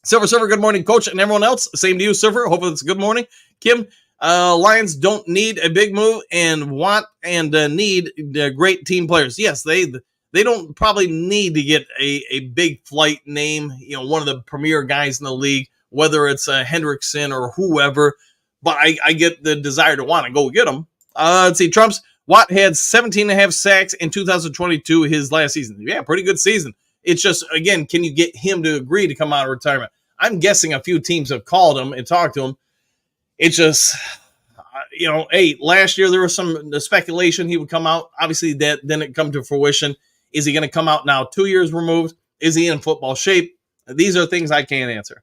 F: Silver, good morning, coach, and everyone else. Same to you, Silver. Hopefully it's a good morning. Kim, Lions don't need a big move and want and need great team players. Yes, they don't probably need to get a big flight name, one of the premier guys in the league, whether it's Hendrickson or whoever, but I get the desire to want to go get them. Let's see, Trump's Watt had 17.5 sacks in 2022, his last season. Yeah, pretty good season. It's just, again, can you get him to agree to come out of retirement? I'm guessing a few teams have called him and talked to him. It's just, hey, last year there was some speculation he would come out. Obviously, that didn't come to fruition. Is he going to come out now 2 years removed? Is he in football shape? These are things I can't answer.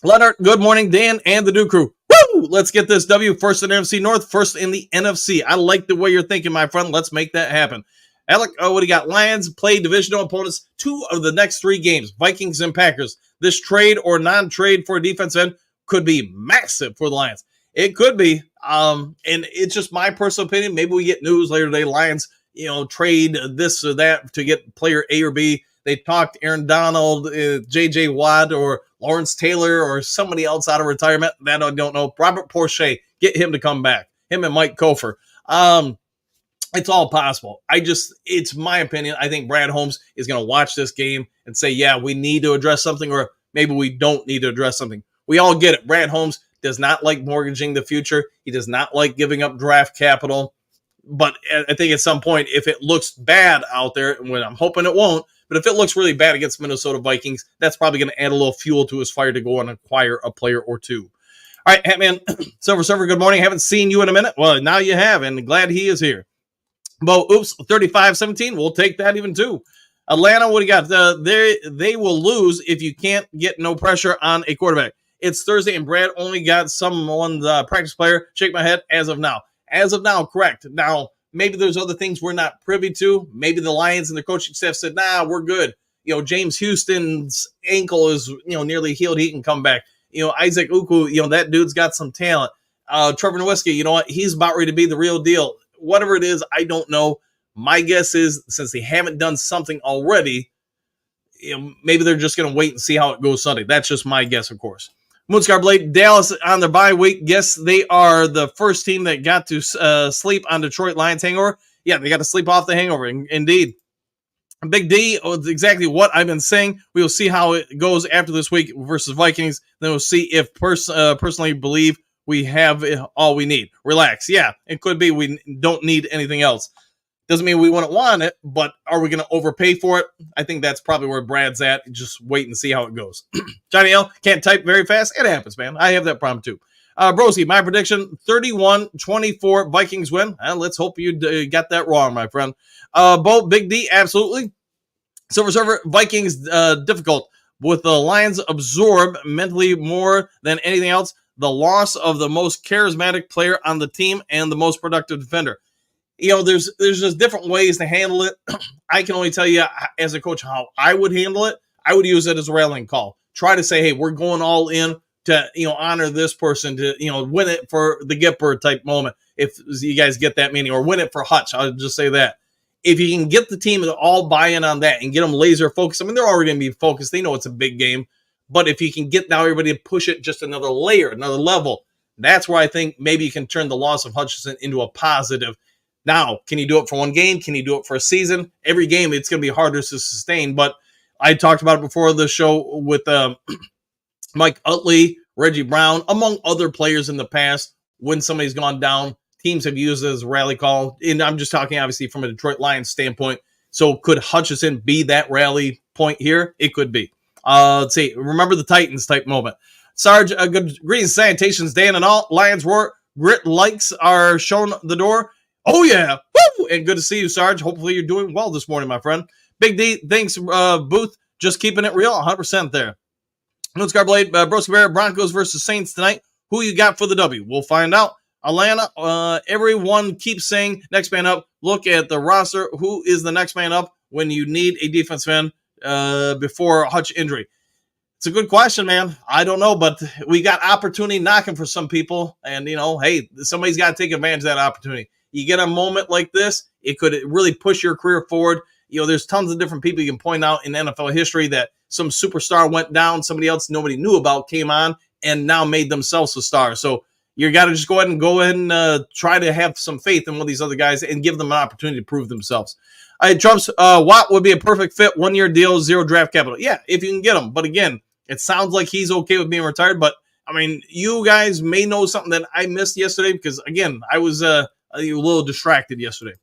F: Leonard, good morning, Dan and the Duke crew. Woo! Let's get this W. First in the NFC North, first in the NFC. I like the way you're thinking, my friend. Let's make that happen. Alec, what do you got? Lions play divisional opponents 2 of the next 3 games, Vikings and Packers. This trade or non-trade for a defense end could be massive for the Lions. It could be. And it's just my personal opinion. Maybe we get news later today. Lions, trade this or that to get player A or B. They talked Aaron Donald, J.J. Watt, or Lawrence Taylor, or somebody else out of retirement. That I don't know. Robert Porsche, get him to come back. Him and Mike Kofer. It's all possible. It's my opinion. I think Brad Holmes is going to watch this game and say, yeah, we need to address something, or maybe we don't need to address something. We all get it. Brad Holmes does not like mortgaging the future. He does not like giving up draft capital. But I think at some point, if it looks bad out there, and I'm hoping it won't, but if it looks really bad against Minnesota Vikings, that's probably going to add a little fuel to his fire to go and acquire a player or two. All right, Hatman, Silver, good morning. Haven't seen you in a minute. Well, now you have, and glad he is here. Bo, 35-17. We'll take that even too. Atlanta, what do you got? They will lose if you can't get no pressure on a quarterback. It's Thursday, and Brad only got someone's practice player. Shake my head as of now. As of now, correct. Now, maybe there's other things we're not privy to. Maybe the Lions and the coaching staff said, nah, we're good. James Houston's ankle is, nearly healed. He can come back. Isaac Uku, that dude's got some talent. Trevor Nowitzki, you know what? He's about ready to be the real deal. Whatever it is, I don't know. My guess is, since they haven't done something already, maybe they're just going to wait and see how it goes Sunday. That's just my guess, of course. Moonscar Blade, Dallas on their bye week. Guess they are the first team that got to sleep on Detroit Lions hangover. Yeah, they got to sleep off the hangover, indeed. Big D, exactly what I've been saying. We will see how it goes after this week versus Vikings. Then we'll see if personally believe we have all we need. Relax. Yeah, it could be we don't need anything else. Doesn't mean we wouldn't want it, but are we going to overpay for it? I think that's probably where Brad's at. Just wait and see how it goes. Johnny L, can't type very fast. It happens, man. I have that problem too. Broski, my prediction, 31-24 Vikings win. And let's hope you got that wrong, my friend. Bo, Big D, absolutely. Silver Server, Vikings, difficult. With the Lions absorb mentally more than anything else, the loss of the most charismatic player on the team and the most productive defender. There's just different ways to handle it. I can only tell you as a coach how I would handle it. I would use it as a rallying call. Try to say, hey, we're going all in to, honor this person, to, win it for the Gipper type moment. If you guys get that meaning, or win it for Hutch. I'll just say that. If you can get the team to all buy in on that and get them laser focused, I mean, they're already going to be focused. They know it's a big game. But if you can get now everybody to push it just another layer, another level, that's where I think maybe you can turn the loss of Hutchinson into a positive. Now, can you do it for one game? Can you do it for a season? Every game, it's going to be harder to sustain. But I talked about it before the show with Mike Utley, Reggie Brown, among other players in the past. When somebody's gone down, teams have used it as a rally call. And I'm just talking, obviously, from a Detroit Lions standpoint. So could Hutchinson be that rally point here? It could be. Let's see. Remember the Titans type moment. Sarge, good greetings, salutations, Dan and all. Lions roar. Grit likes are shown the door. Oh, yeah. Woo! And good to see you, Sarge. Hopefully you're doing well this morning, my friend. Big D, thanks, Booth. Just keeping it real, 100% there. Let's go, Blade. Broski Bear, Broncos versus Saints tonight. Who you got for the W? We'll find out. Atlanta, everyone keeps saying next man up. Look at the roster. Who is the next man up when you need a defensive end before Hutch injury? It's a good question, man. I don't know, but we got opportunity knocking for some people. And, hey, somebody's got to take advantage of that opportunity. You get a moment like this, it could really push your career forward. There's tons of different people you can point out in NFL history that some superstar went down, somebody else nobody knew about came on, and now made themselves a star. So you got to just go ahead and try to have some faith in one of these other guys and give them an opportunity to prove themselves. Trump's Watt would be a perfect fit, 1-year deal, 0 draft capital. Yeah, if you can get him. But again, it sounds like he's okay with being retired. But, I mean, you guys may know something that I missed yesterday because, again, I was a little distracted yesterday.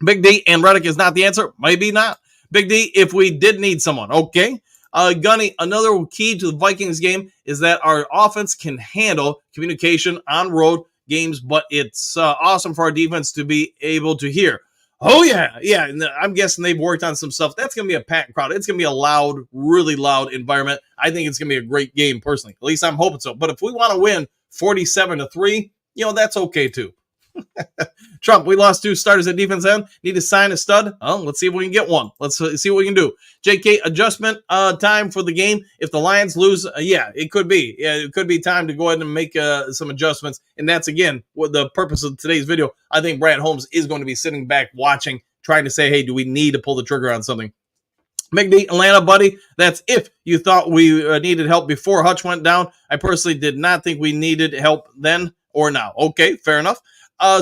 F: Big D and Reddick is not the answer. Maybe not. Big D, if we did need someone. Okay. Gunny, another key to the Vikings game is that our offense can handle communication on road games, but it's awesome for our defense to be able to hear. Oh, yeah. Yeah, and I'm guessing they've worked on some stuff. That's going to be a packed crowd. It's going to be a loud, really loud environment. I think it's going to be a great game, personally. At least I'm hoping so. But if we want to win 47-3, that's okay, too. Trump, we lost 2 starters at defense end. Need to sign a stud. Oh, let's see if we can get one. Let's see what we can do. JK, adjustment time for the game. If the Lions lose, it could be. Yeah, it could be time to go ahead and make some adjustments. And that's, again, what the purpose of today's video. I think Brad Holmes is going to be sitting back watching, trying to say, hey, do we need to pull the trigger on something? McD, Atlanta, buddy. That's if you thought we needed help before Hutch went down. I personally did not think we needed help then or now. Okay, fair enough.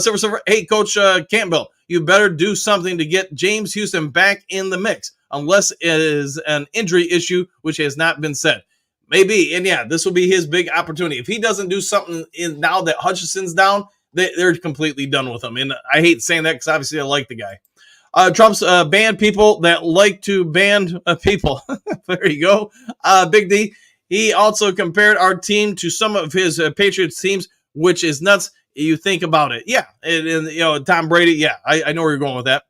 F: Silver, hey, Coach Campbell, you better do something to get James Houston back in the mix, unless it is an injury issue, which has not been said. Maybe, and yeah, this will be his big opportunity. If he doesn't do something now that Hutchinson's down, they're completely done with him. And I hate saying that because obviously I like the guy. Trump's ban people that like to ban people. There you go. Big D, he also compared our team to some of his Patriots teams, which is nuts. You think about it. Yeah. And Tom Brady. Yeah. I know where you're going with that.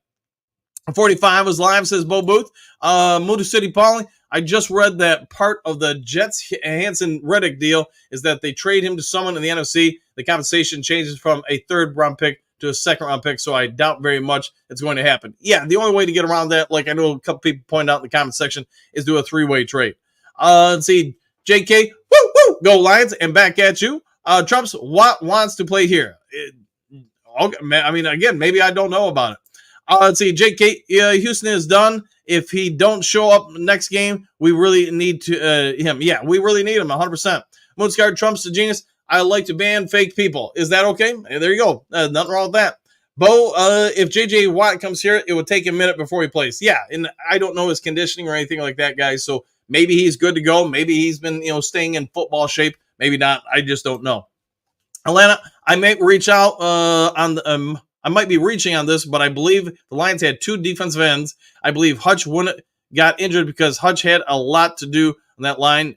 F: 45 was live, says Bo Booth. Motor City Pauling. I just read that part of the Jets Hanson Reddick deal is that they trade him to someone in the NFC. The compensation changes from a 3rd round pick to a 2nd round pick. So I doubt very much it's going to happen. Yeah. The only way to get around that, like I know a couple people pointed out in the comment section, is do a 3-way trade. Let's see. JK. Woo, woo. Go Lions. And back at you. Trump's Watt wants to play here. Okay, I mean, again, maybe I don't know about it. Let's see. JK, Houston is done. If he don't show up next game, we really need him. Yeah, we really need him 100%. Moonscar, Trump's a genius. I like to ban fake people. Is that okay? There you go. Nothing wrong with that. Bo, if JJ Watt comes here, it would take a minute before he plays. Yeah, and I don't know his conditioning or anything like that, guys. So maybe he's good to go. Maybe he's been, staying in football shape. Maybe not. I just don't know. Atlanta, I might reach out I might be reaching on this, but I believe the Lions had 2 defensive ends. I believe Hutch got injured because Hutch had a lot to do on that line.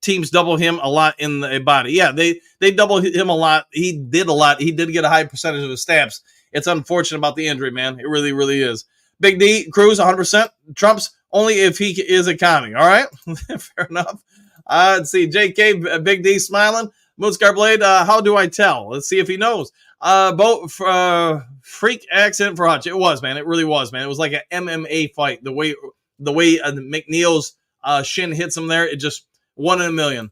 F: teams double him a lot in the body. Yeah, they double him a lot. He did a lot. He did get a high percentage of his snaps. It's unfortunate about the injury, man. It really, really is. Big D, Cruz, 100%. Trumps only if he is a commie. All right, fair enough. Let's see. JK, Big D smiling. Moonscar Blade, how do I tell? Let's see if he knows. Freak accident for Hutch. It was, man. It really was, man. It was like an MMA fight. The way McNeil's shin hits him there, it just 1 in a million.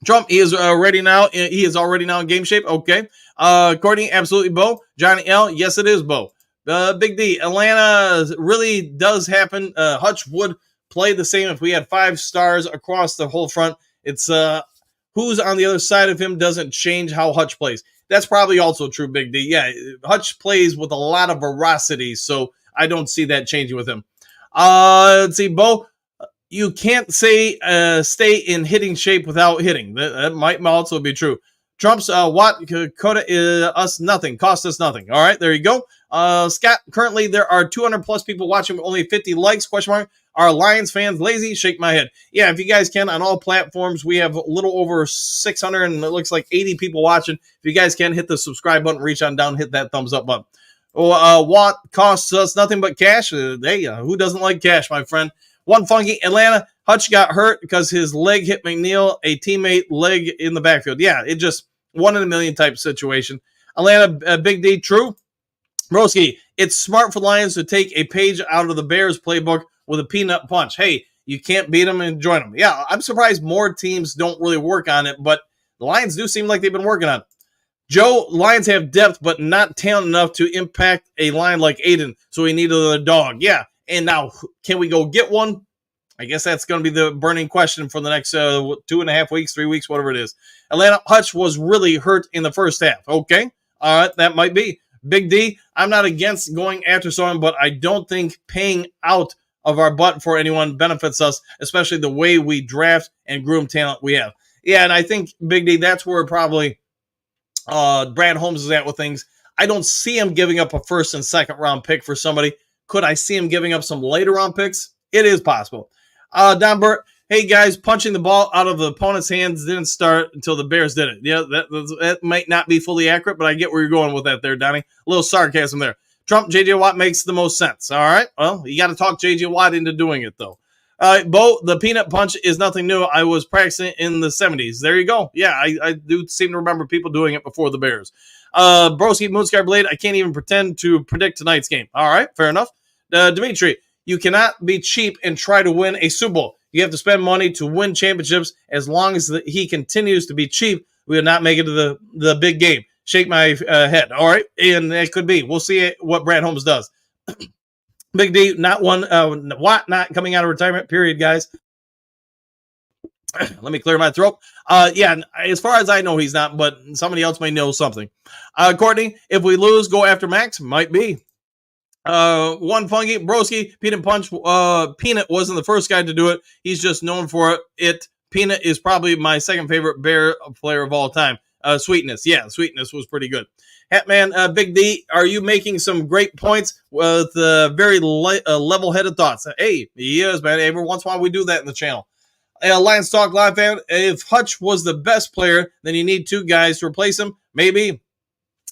F: Trump, he is ready now. He is already now in game shape. Okay. Courtney, absolutely, Bo. Johnny L, yes, it is, Bo. Big D, Atlanta really does happen. Hutch would play the same if we had 5 stars across the whole front. It's who's on the other side of him doesn't change how Hutch plays. That's probably also true, Big D. Yeah, Hutch plays with a lot of veracity, so I don't see that changing with him. Let's see, Bo. You can't say stay in hitting shape without hitting. That might also be true. Trump's Watt cost us nothing. All right, there you go. Scott, currently there are 200 plus people watching, only 50 likes, question mark. Are Lions fans lazy? Shake my head. Yeah, if you guys can, on all platforms, we have a little over 600 and it looks like 80 people watching. If you guys can, hit the subscribe button, reach on down, hit that thumbs up button. Watt costs us nothing but cash. Hey, who doesn't like cash, my friend? One funky Atlanta. Hutch got hurt because his leg hit McNeil, a teammate leg in the backfield. Yeah, it just 1 in a million type situation. Atlanta, Big D, true. Broski, it's smart for Lions to take a page out of the Bears playbook with a peanut punch. Hey, you can't beat them and join them. Yeah, I'm surprised more teams don't really work on it, but the Lions do seem like they've been working on it. Joe, Lions have depth, but not talent enough to impact a line like Aiden, so we need another dog. Yeah, and now, can we go get one? I guess that's going to be the burning question for the next 2.5 weeks, 3 weeks, whatever it is. Atlanta, Hutch was really hurt in the first half. Okay, all right, that might be. Big D, I'm not against going after someone, but I don't think paying out of our butt for anyone benefits us, especially the way we draft and groom talent we have. Yeah, and I think, Big D, that's where probably Brad Holmes is at with things. I don't see him giving up a first and second round pick for somebody. Could I see him giving up some later round picks? It is possible. Don Burt, hey guys, punching the ball out of the opponent's hands didn't start until the Bears did it. Yeah, that might not be fully accurate, but I get where you're going with that there, Donnie. A little sarcasm there. Trump, J.J. Watt makes the most sense. All right, well, you got to talk J.J. Watt into doing it, though. Bo, the peanut punch is nothing new. I was practicing in the 70s. There you go. Yeah, I do seem to remember people doing it before the Bears. Broski, Moonsky Blade, I can't even pretend to predict tonight's game. All right, fair enough. Dimitri, you cannot be cheap and try to win a Super Bowl. You have to spend money to win championships. As long as he continues to be cheap, we will not make it to the big game. Shake my head. All right, and it could be. We'll see what Brad Holmes does. Big D, not one. Watt not coming out of retirement. Period, guys. Let me clear my throat. Yeah, as far as I know, he's not, but somebody else may know something. Courtney, if we lose, go after Max. Might be. One funky Broski, Peanut Punch. Peanut wasn't the first guy to do it. He's just known for it. Peanut is probably my second favorite Bear player of all time. Sweetness. Yeah, Sweetness was pretty good. Hatman, Big D, are you making some great points with very level-headed thoughts? Hey, he is, man. Every once in a while we do that in the channel. Lions Talk Live fan, if Hutch was the best player, then you need 2 guys to replace him. Maybe.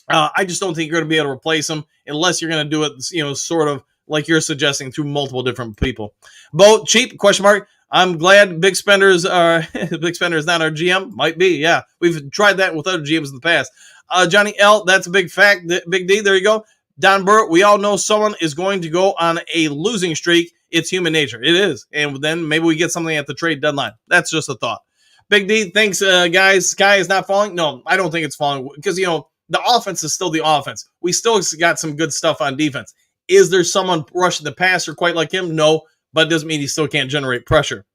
F: I just don't think you're going to be able to replace him unless you're going to do it, sort of like you're suggesting through multiple different people. Bo, cheap, question mark. I'm glad Big Spender is not our GM. Might be, yeah. We've tried that with other GMs in the past. Johnny L, that's a big fact. Big D, there you go. Don Burr, we all know someone is going to go on a losing streak. It's human nature. It is. And then maybe we get something at the trade deadline. That's just a thought. Big D, thanks, guys. Sky is not falling. No, I don't think it's falling because, the offense is still the offense. We still got some good stuff on defense. Is there someone rushing the passer quite like him? No, but it doesn't mean he still can't generate pressure.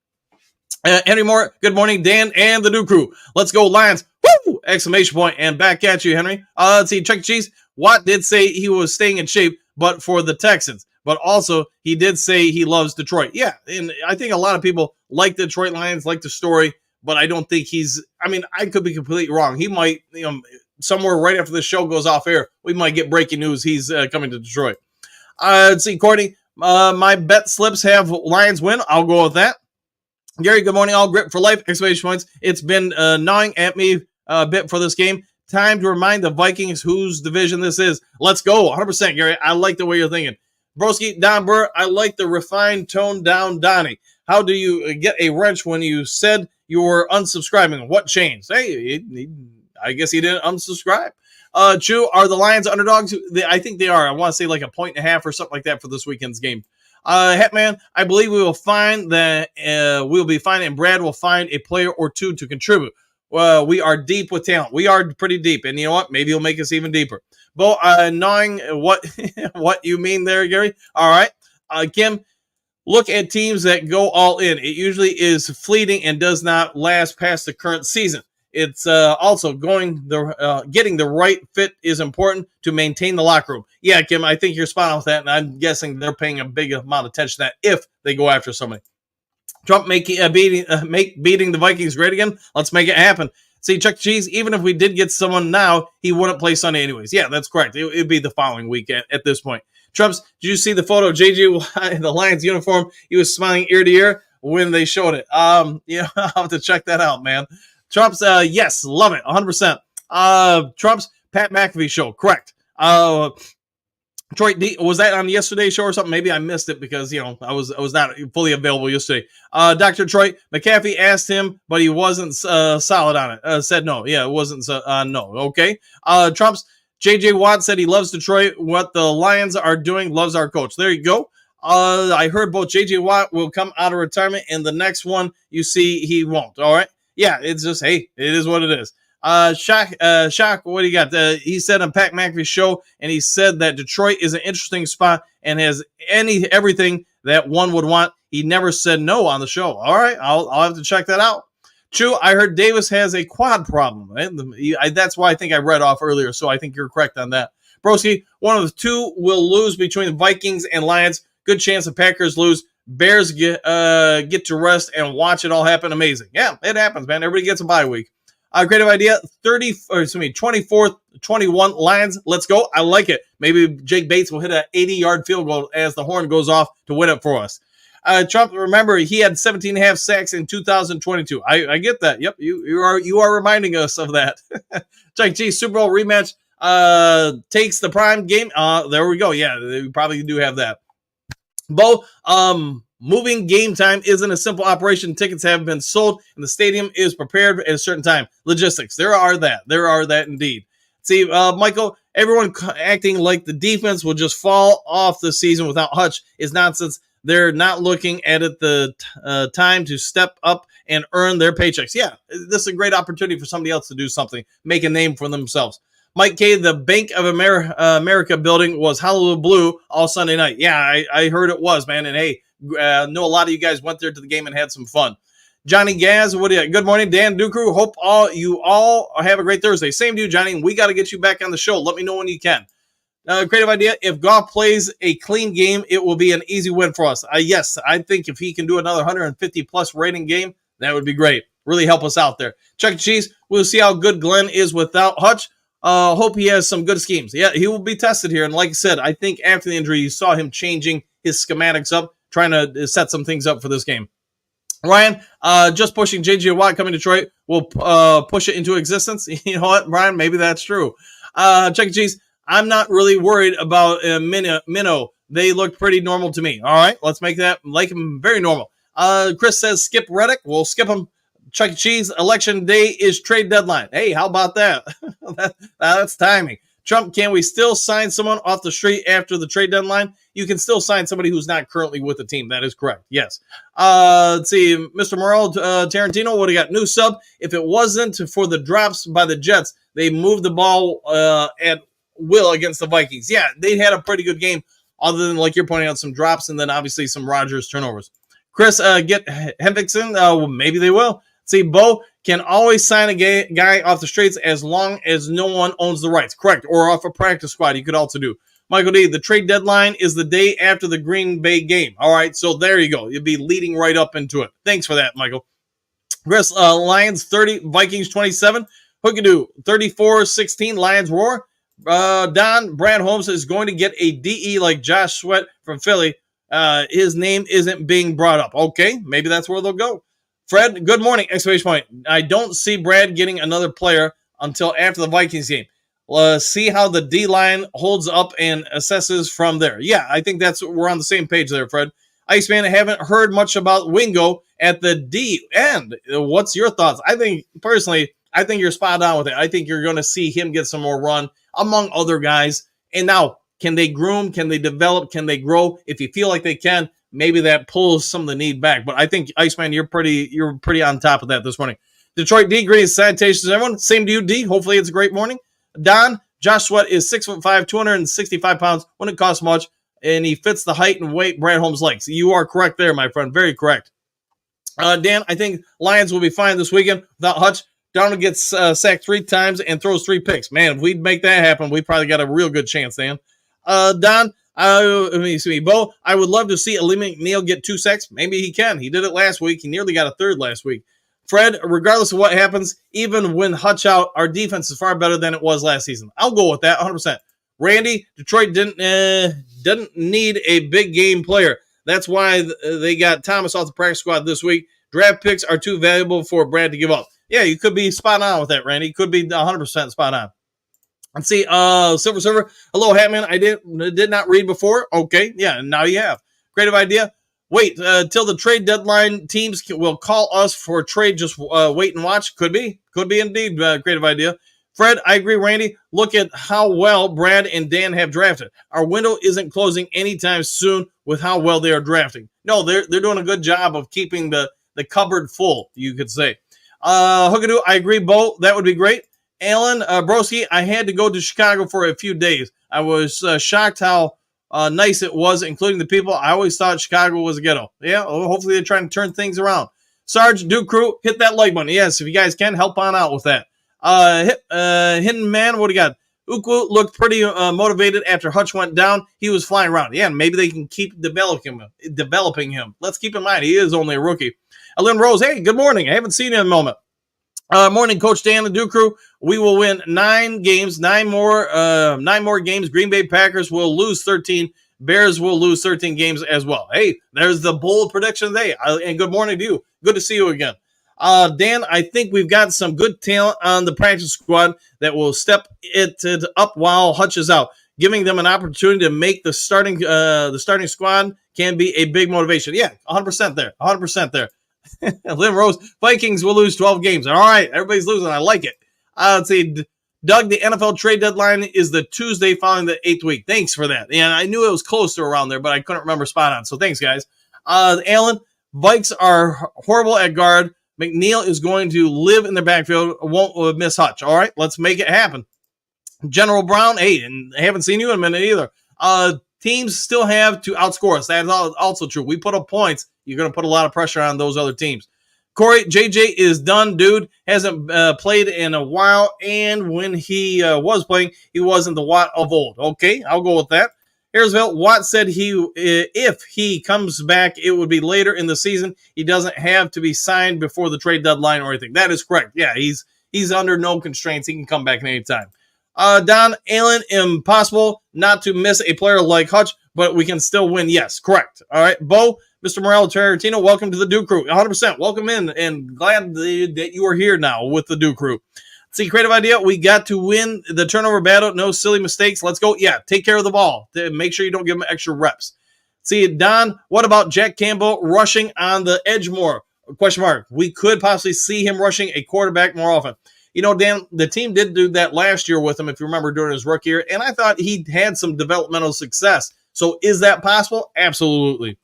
F: Henry Moore, good morning, Dan and the new crew. Let's go, Lions. Woo! Exclamation point. And back at you, Henry. Let's see, Chuck E. Cheese. Watt did say he was staying in shape, but for the Texans. But also, he did say he loves Detroit. Yeah, and I think a lot of people like the Detroit Lions, like the story, but I don't think I could be completely wrong. He might, somewhere right after the show goes off air, we might get breaking news he's coming to Detroit. Let's see, Courtney. My bet slips have Lions win. I'll go with that. Gary, good morning. All grip for life! Exclamation points. It's been gnawing at me a bit for this game. Time to remind the Vikings whose division this is. Let's go. 100%, Gary. I like the way you're thinking. Broski, Don Burr, I like the refined, toned down Donnie. How do you get a wrench when you said you were unsubscribing? What changed? Hey, I guess he didn't unsubscribe. Chew, are the Lions underdogs? I think they are. I want to say like 1.5 or something like that for this weekend's game. Hetman, I believe we will find that we'll be fine, and Brad will find a player or two to contribute. We are deep with talent. We are pretty deep, and you know what? Maybe he'll make us even deeper. Bo, knowing what what you mean there, Gary. All right, Kim. Look at teams that go all in. It usually is fleeting and does not last past the current season. It's also getting the right fit is important to maintain the locker room. Yeah, Kim, I think you're spot on with that, and I'm guessing they're paying a big amount of attention to that if they go after somebody. Trump beating the Vikings great again. Let's make it happen. See, Chuck E. Cheese, even if we did get someone now, he wouldn't play Sunday anyways. Yeah, that's correct. It'd be the following week at this point. Trumps, did you see the photo of JJ in the Lions uniform? He was smiling ear to ear when they showed it. I'll have to check that out, man. Trumps, yes, love it, 100%. Trumps, Pat McAfee show, correct. Troy, was that on yesterday's show or something? Maybe I missed it because I was not fully available yesterday. Dr. Troy McAfee asked him, but he wasn't solid on it. Said no. Yeah, it wasn't no. Okay. Trump's J.J. Watt said he loves Detroit. What the Lions are doing, loves our coach. There you go. I heard both J.J. Watt will come out of retirement, and the next one you see he won't. All right. Yeah, it's just, hey, it is what it is. Shock, what do you got? He said on Pat McAfee's show, and he said that Detroit is an interesting spot and has everything that one would want. He never said no on the show. All right, I'll have to check that out. True, I heard Davis has a quad problem. Right? That's why I think I read off earlier, so I think you're correct on that. Broski, one of the two will lose between the Vikings and Lions. Good chance the Packers lose. Bears get to rest and watch it all happen. Amazing. Yeah, it happens, man. Everybody gets a bye week. Creative idea, 24th, 21 Lions. Let's go. I like it. Maybe Jake Bates will hit an 80-yard field goal as the horn goes off to win it for us. Trump, remember, he had 17.5 sacks in 2022. I get that. Yep, you are reminding us of that. Chuck G, Super Bowl rematch takes the prime game. There we go. Yeah, we probably do have that. Bo, moving game time isn't a simple operation. Tickets have been sold, and the stadium is prepared at a certain time. Logistics, there are that indeed. See, Michael, everyone acting like the defense will just fall off the season without Hutch is nonsense. They're not looking at it the time to step up and earn their paychecks. Yeah, this is a great opportunity for somebody else to do something, make a name for themselves. Mike K., the Bank of America building was Hollywood Blue all Sunday night. Yeah, I heard it was, man. And hey, know a lot of you guys went there to the game and had some fun. Johnny Gaz, what do you? Good morning, Dan Ducru. Hope you all have a great Thursday. Same to you, Johnny. We got to get you back on the show. Let me know when you can. Creative idea. If Goff plays a clean game, it will be an easy win for us. Yes, I think if he can do another 150-plus rating game, that would be great. Really help us out there. Chuck E. Cheese, we'll see how good Glenn is without Hutch. Hope he has some good schemes. Yeah, he will be tested here. And like I said, I think after the injury, you saw him changing his schematics up, trying to set some things up for this game. Ryan, just pushing J.J. Watt coming to Detroit will push it into existence. You know what, Ryan? Maybe that's true. Chuck E. Cheese, I'm not really worried about Minnow. They look pretty normal to me. All right, let's make that like him very normal. Chris says skip Reddick. We'll skip him. Chuck E. Cheese, election day is trade deadline. Hey, how about that? That's timing. Trump, can we still sign someone off the street after the trade deadline? You can still sign somebody who's not currently with the team. That is correct. Yes. Let's see. Mr. Morel, Tarantino, what do you got? New sub. If it wasn't for the drops by the Jets, they moved the ball at will against the Vikings. Yeah, they had a pretty good game other than, like you're pointing out, some drops and then obviously some Rodgers turnovers. Chris, get Hendrickson. Well, maybe they will. See, Bo can always sign a guy off the streets as long as no one owns the rights. Correct. Or off a practice squad, you could also do. Michael D., the trade deadline is the day after the Green Bay game. All right, so there you go. You'll be leading right up into it. Thanks for that, Michael. Chris, Lions 30, Vikings 27. Hookadoo, 34-16, Lions roar. Don, Brad Holmes is going to get a DE like Josh Sweat from Philly. His name isn't being brought up. Okay, maybe that's where they'll go. Fred, good morning, exclamation point. I don't see Brad getting another player until after the Vikings game. See how the D-line holds up and assesses from there. Yeah, I think we're on the same page there, Fred. Iceman, I haven't heard much about Wingo at the D end. What's your thoughts? I think you're spot on with it. I think you're going to see him get some more run among other guys. And now, can they groom? Can they develop? Can they grow? If you feel like they can, maybe that pulls some of the need back. But I think, Iceman, you're pretty on top of that this morning. Detroit D, greetings, salutations, everyone. Same to you, D. Hopefully it's a great morning. Don, Josh Sweat is 6'5", 265 pounds. Wouldn't cost much, and he fits the height and weight Brad Holmes likes. You are correct there, my friend. Very correct. Dan, I think Lions will be fine this weekend without Hutch. Donald gets sacked 3 times and throws 3 picks. Man, if we'd make that happen, we probably got a real good chance, Dan. Don, let me see. Bo, I would love to see Lee McNeil get 2 sacks. Maybe he can. He did it last week. He nearly got a 3rd last week. Fred, regardless of what happens, even when Hutch out, our defense is far better than it was last season. I'll go with that 100%. Randy, Detroit didn't need a big game player. That's why they got Thomas off the practice squad this week. Draft picks are too valuable for Brad to give up. Yeah, you could be spot on with that, Randy. You could be 100% spot on. Let's see. Silver Server. Hello, Hatman. I did not read before. Okay, yeah, now you have. Creative idea. Wait till the trade deadline. Teams will call us for a trade. Just wait and watch. Could be indeed. Creative idea. Fred, I agree, Randy. Look at how well Brad and Dan have drafted. Our window isn't closing anytime soon with how well they are drafting. No, they're doing a good job of keeping the cupboard full, you could say. Hookadoo, I agree, Bo. That would be great. Alan, Broski, I had to go to Chicago for a few days. I was shocked how nice it was, including the people. I always thought Chicago was a ghetto. Yeah, hopefully they're trying to turn things around. Sarge, Duke Crew, hit that like button. Yes, if you guys can, help on out with that. Hidden Man, what do you got? Ukwu looked pretty motivated after Hutch went down. He was flying around. Yeah, maybe they can keep developing him. Let's keep in mind, he is only a rookie. Lynn Rose, hey, good morning. I haven't seen you in a moment. Morning, Coach Dan, the Duke Crew. We will win 9 games, 9 more games. Green Bay Packers will lose 13. Bears will lose 13 games as well. Hey, there's the bold prediction today. And good morning to you. Good to see you again. Dan, I think we've got some good talent on the practice squad that will step it up while Hutch is out, giving them an opportunity to make the starting squad can be a big motivation. Yeah, 100% there. 100% there. Lynn Rose, Vikings will lose 12 games. All right, everybody's losing. I like it. Let's see. Doug, the NFL trade deadline is the Tuesday following the 8th week. Thanks for that. And I knew it was close to around there, but I couldn't remember spot on. So thanks, guys. Alan, Vikes are horrible at guard. McNeil is going to live in their backfield. Won't miss Hutch. All right, let's make it happen. General Brown, hey, and I haven't seen you in a minute either. Teams still have to outscore us. That's also true. We put up points. You're going to put a lot of pressure on those other teams. Corey, JJ is done, dude. Hasn't played in a while, and when he was playing, he wasn't the Watt of old. Okay, I'll go with that. Harrisville, Watt said if he comes back, it would be later in the season. He doesn't have to be signed before the trade deadline or anything. That is correct. Yeah, he's under no constraints. He can come back at any time. Don Allen, impossible not to miss a player like Hutch, but we can still win. Yes, correct. All right, Bo, Mr. Morello Tarantino, welcome to the Duke Crew. 100%. Welcome in, and glad that you are here now with the Duke Crew. See, creative idea. We got to win the turnover battle. No silly mistakes. Let's go. Yeah, take care of the ball. Make sure you don't give them extra reps. See, Don, what about Jack Campbell rushing on the edge more? Question mark. We could possibly see him rushing a quarterback more often. You know, Dan, the team did do that last year with him, if you remember, during his rookie year, and I thought he had some developmental success. So is that possible? Absolutely.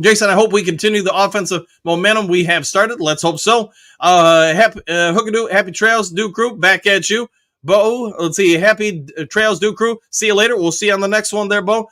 F: Jason, I hope we continue the offensive momentum we have started. Let's hope so. Hookadoo, happy trails, Duke Crew, back at you. Bo, let's see, happy trails, Duke Crew. See you later. We'll see you on the next one there, Bo.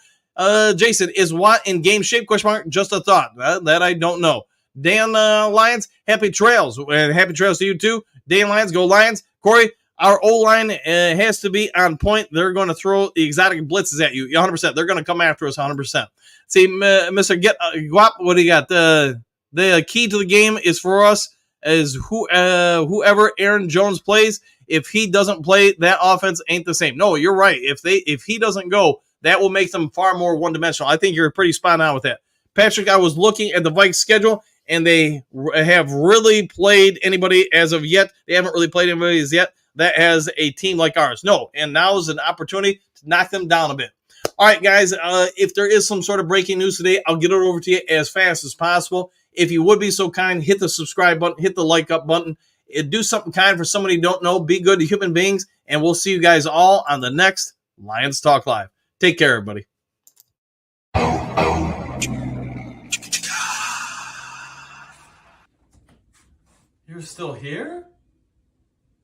F: Jason, is Watt in game shape? Question mark. Just a thought. That I don't know. Dan Lions, happy trails. And happy trails to you too. Dan Lions, go Lions. Corey, our O-line has to be on point. They're going to throw the exotic blitzes at you. 100%. They're going to come after us 100%. See, Mr. Guap, what do you got? The key to the game is for us is whoever Aaron Jones plays. If he doesn't play, that offense ain't the same. No, you're right. If he doesn't go, that will make them far more one-dimensional. I think you're pretty spot on with that. Patrick, I was looking at the Vikes schedule, and they have really played anybody as of yet. They haven't really played anybody as yet that has a team like ours. No, and now is an opportunity to knock them down a bit. All right, guys, if there is some sort of breaking news today, I'll get it over to you as fast as possible. If you would be so kind, hit the subscribe button, hit the like up button. Do something kind for somebody you don't know. Be good to human beings, and we'll see you guys all on the next Lions Talk Live. Take care, everybody. You're still here?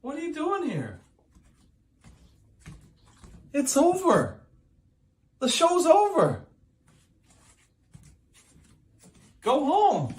F: What are you doing here? It's over. The show's over. Go home.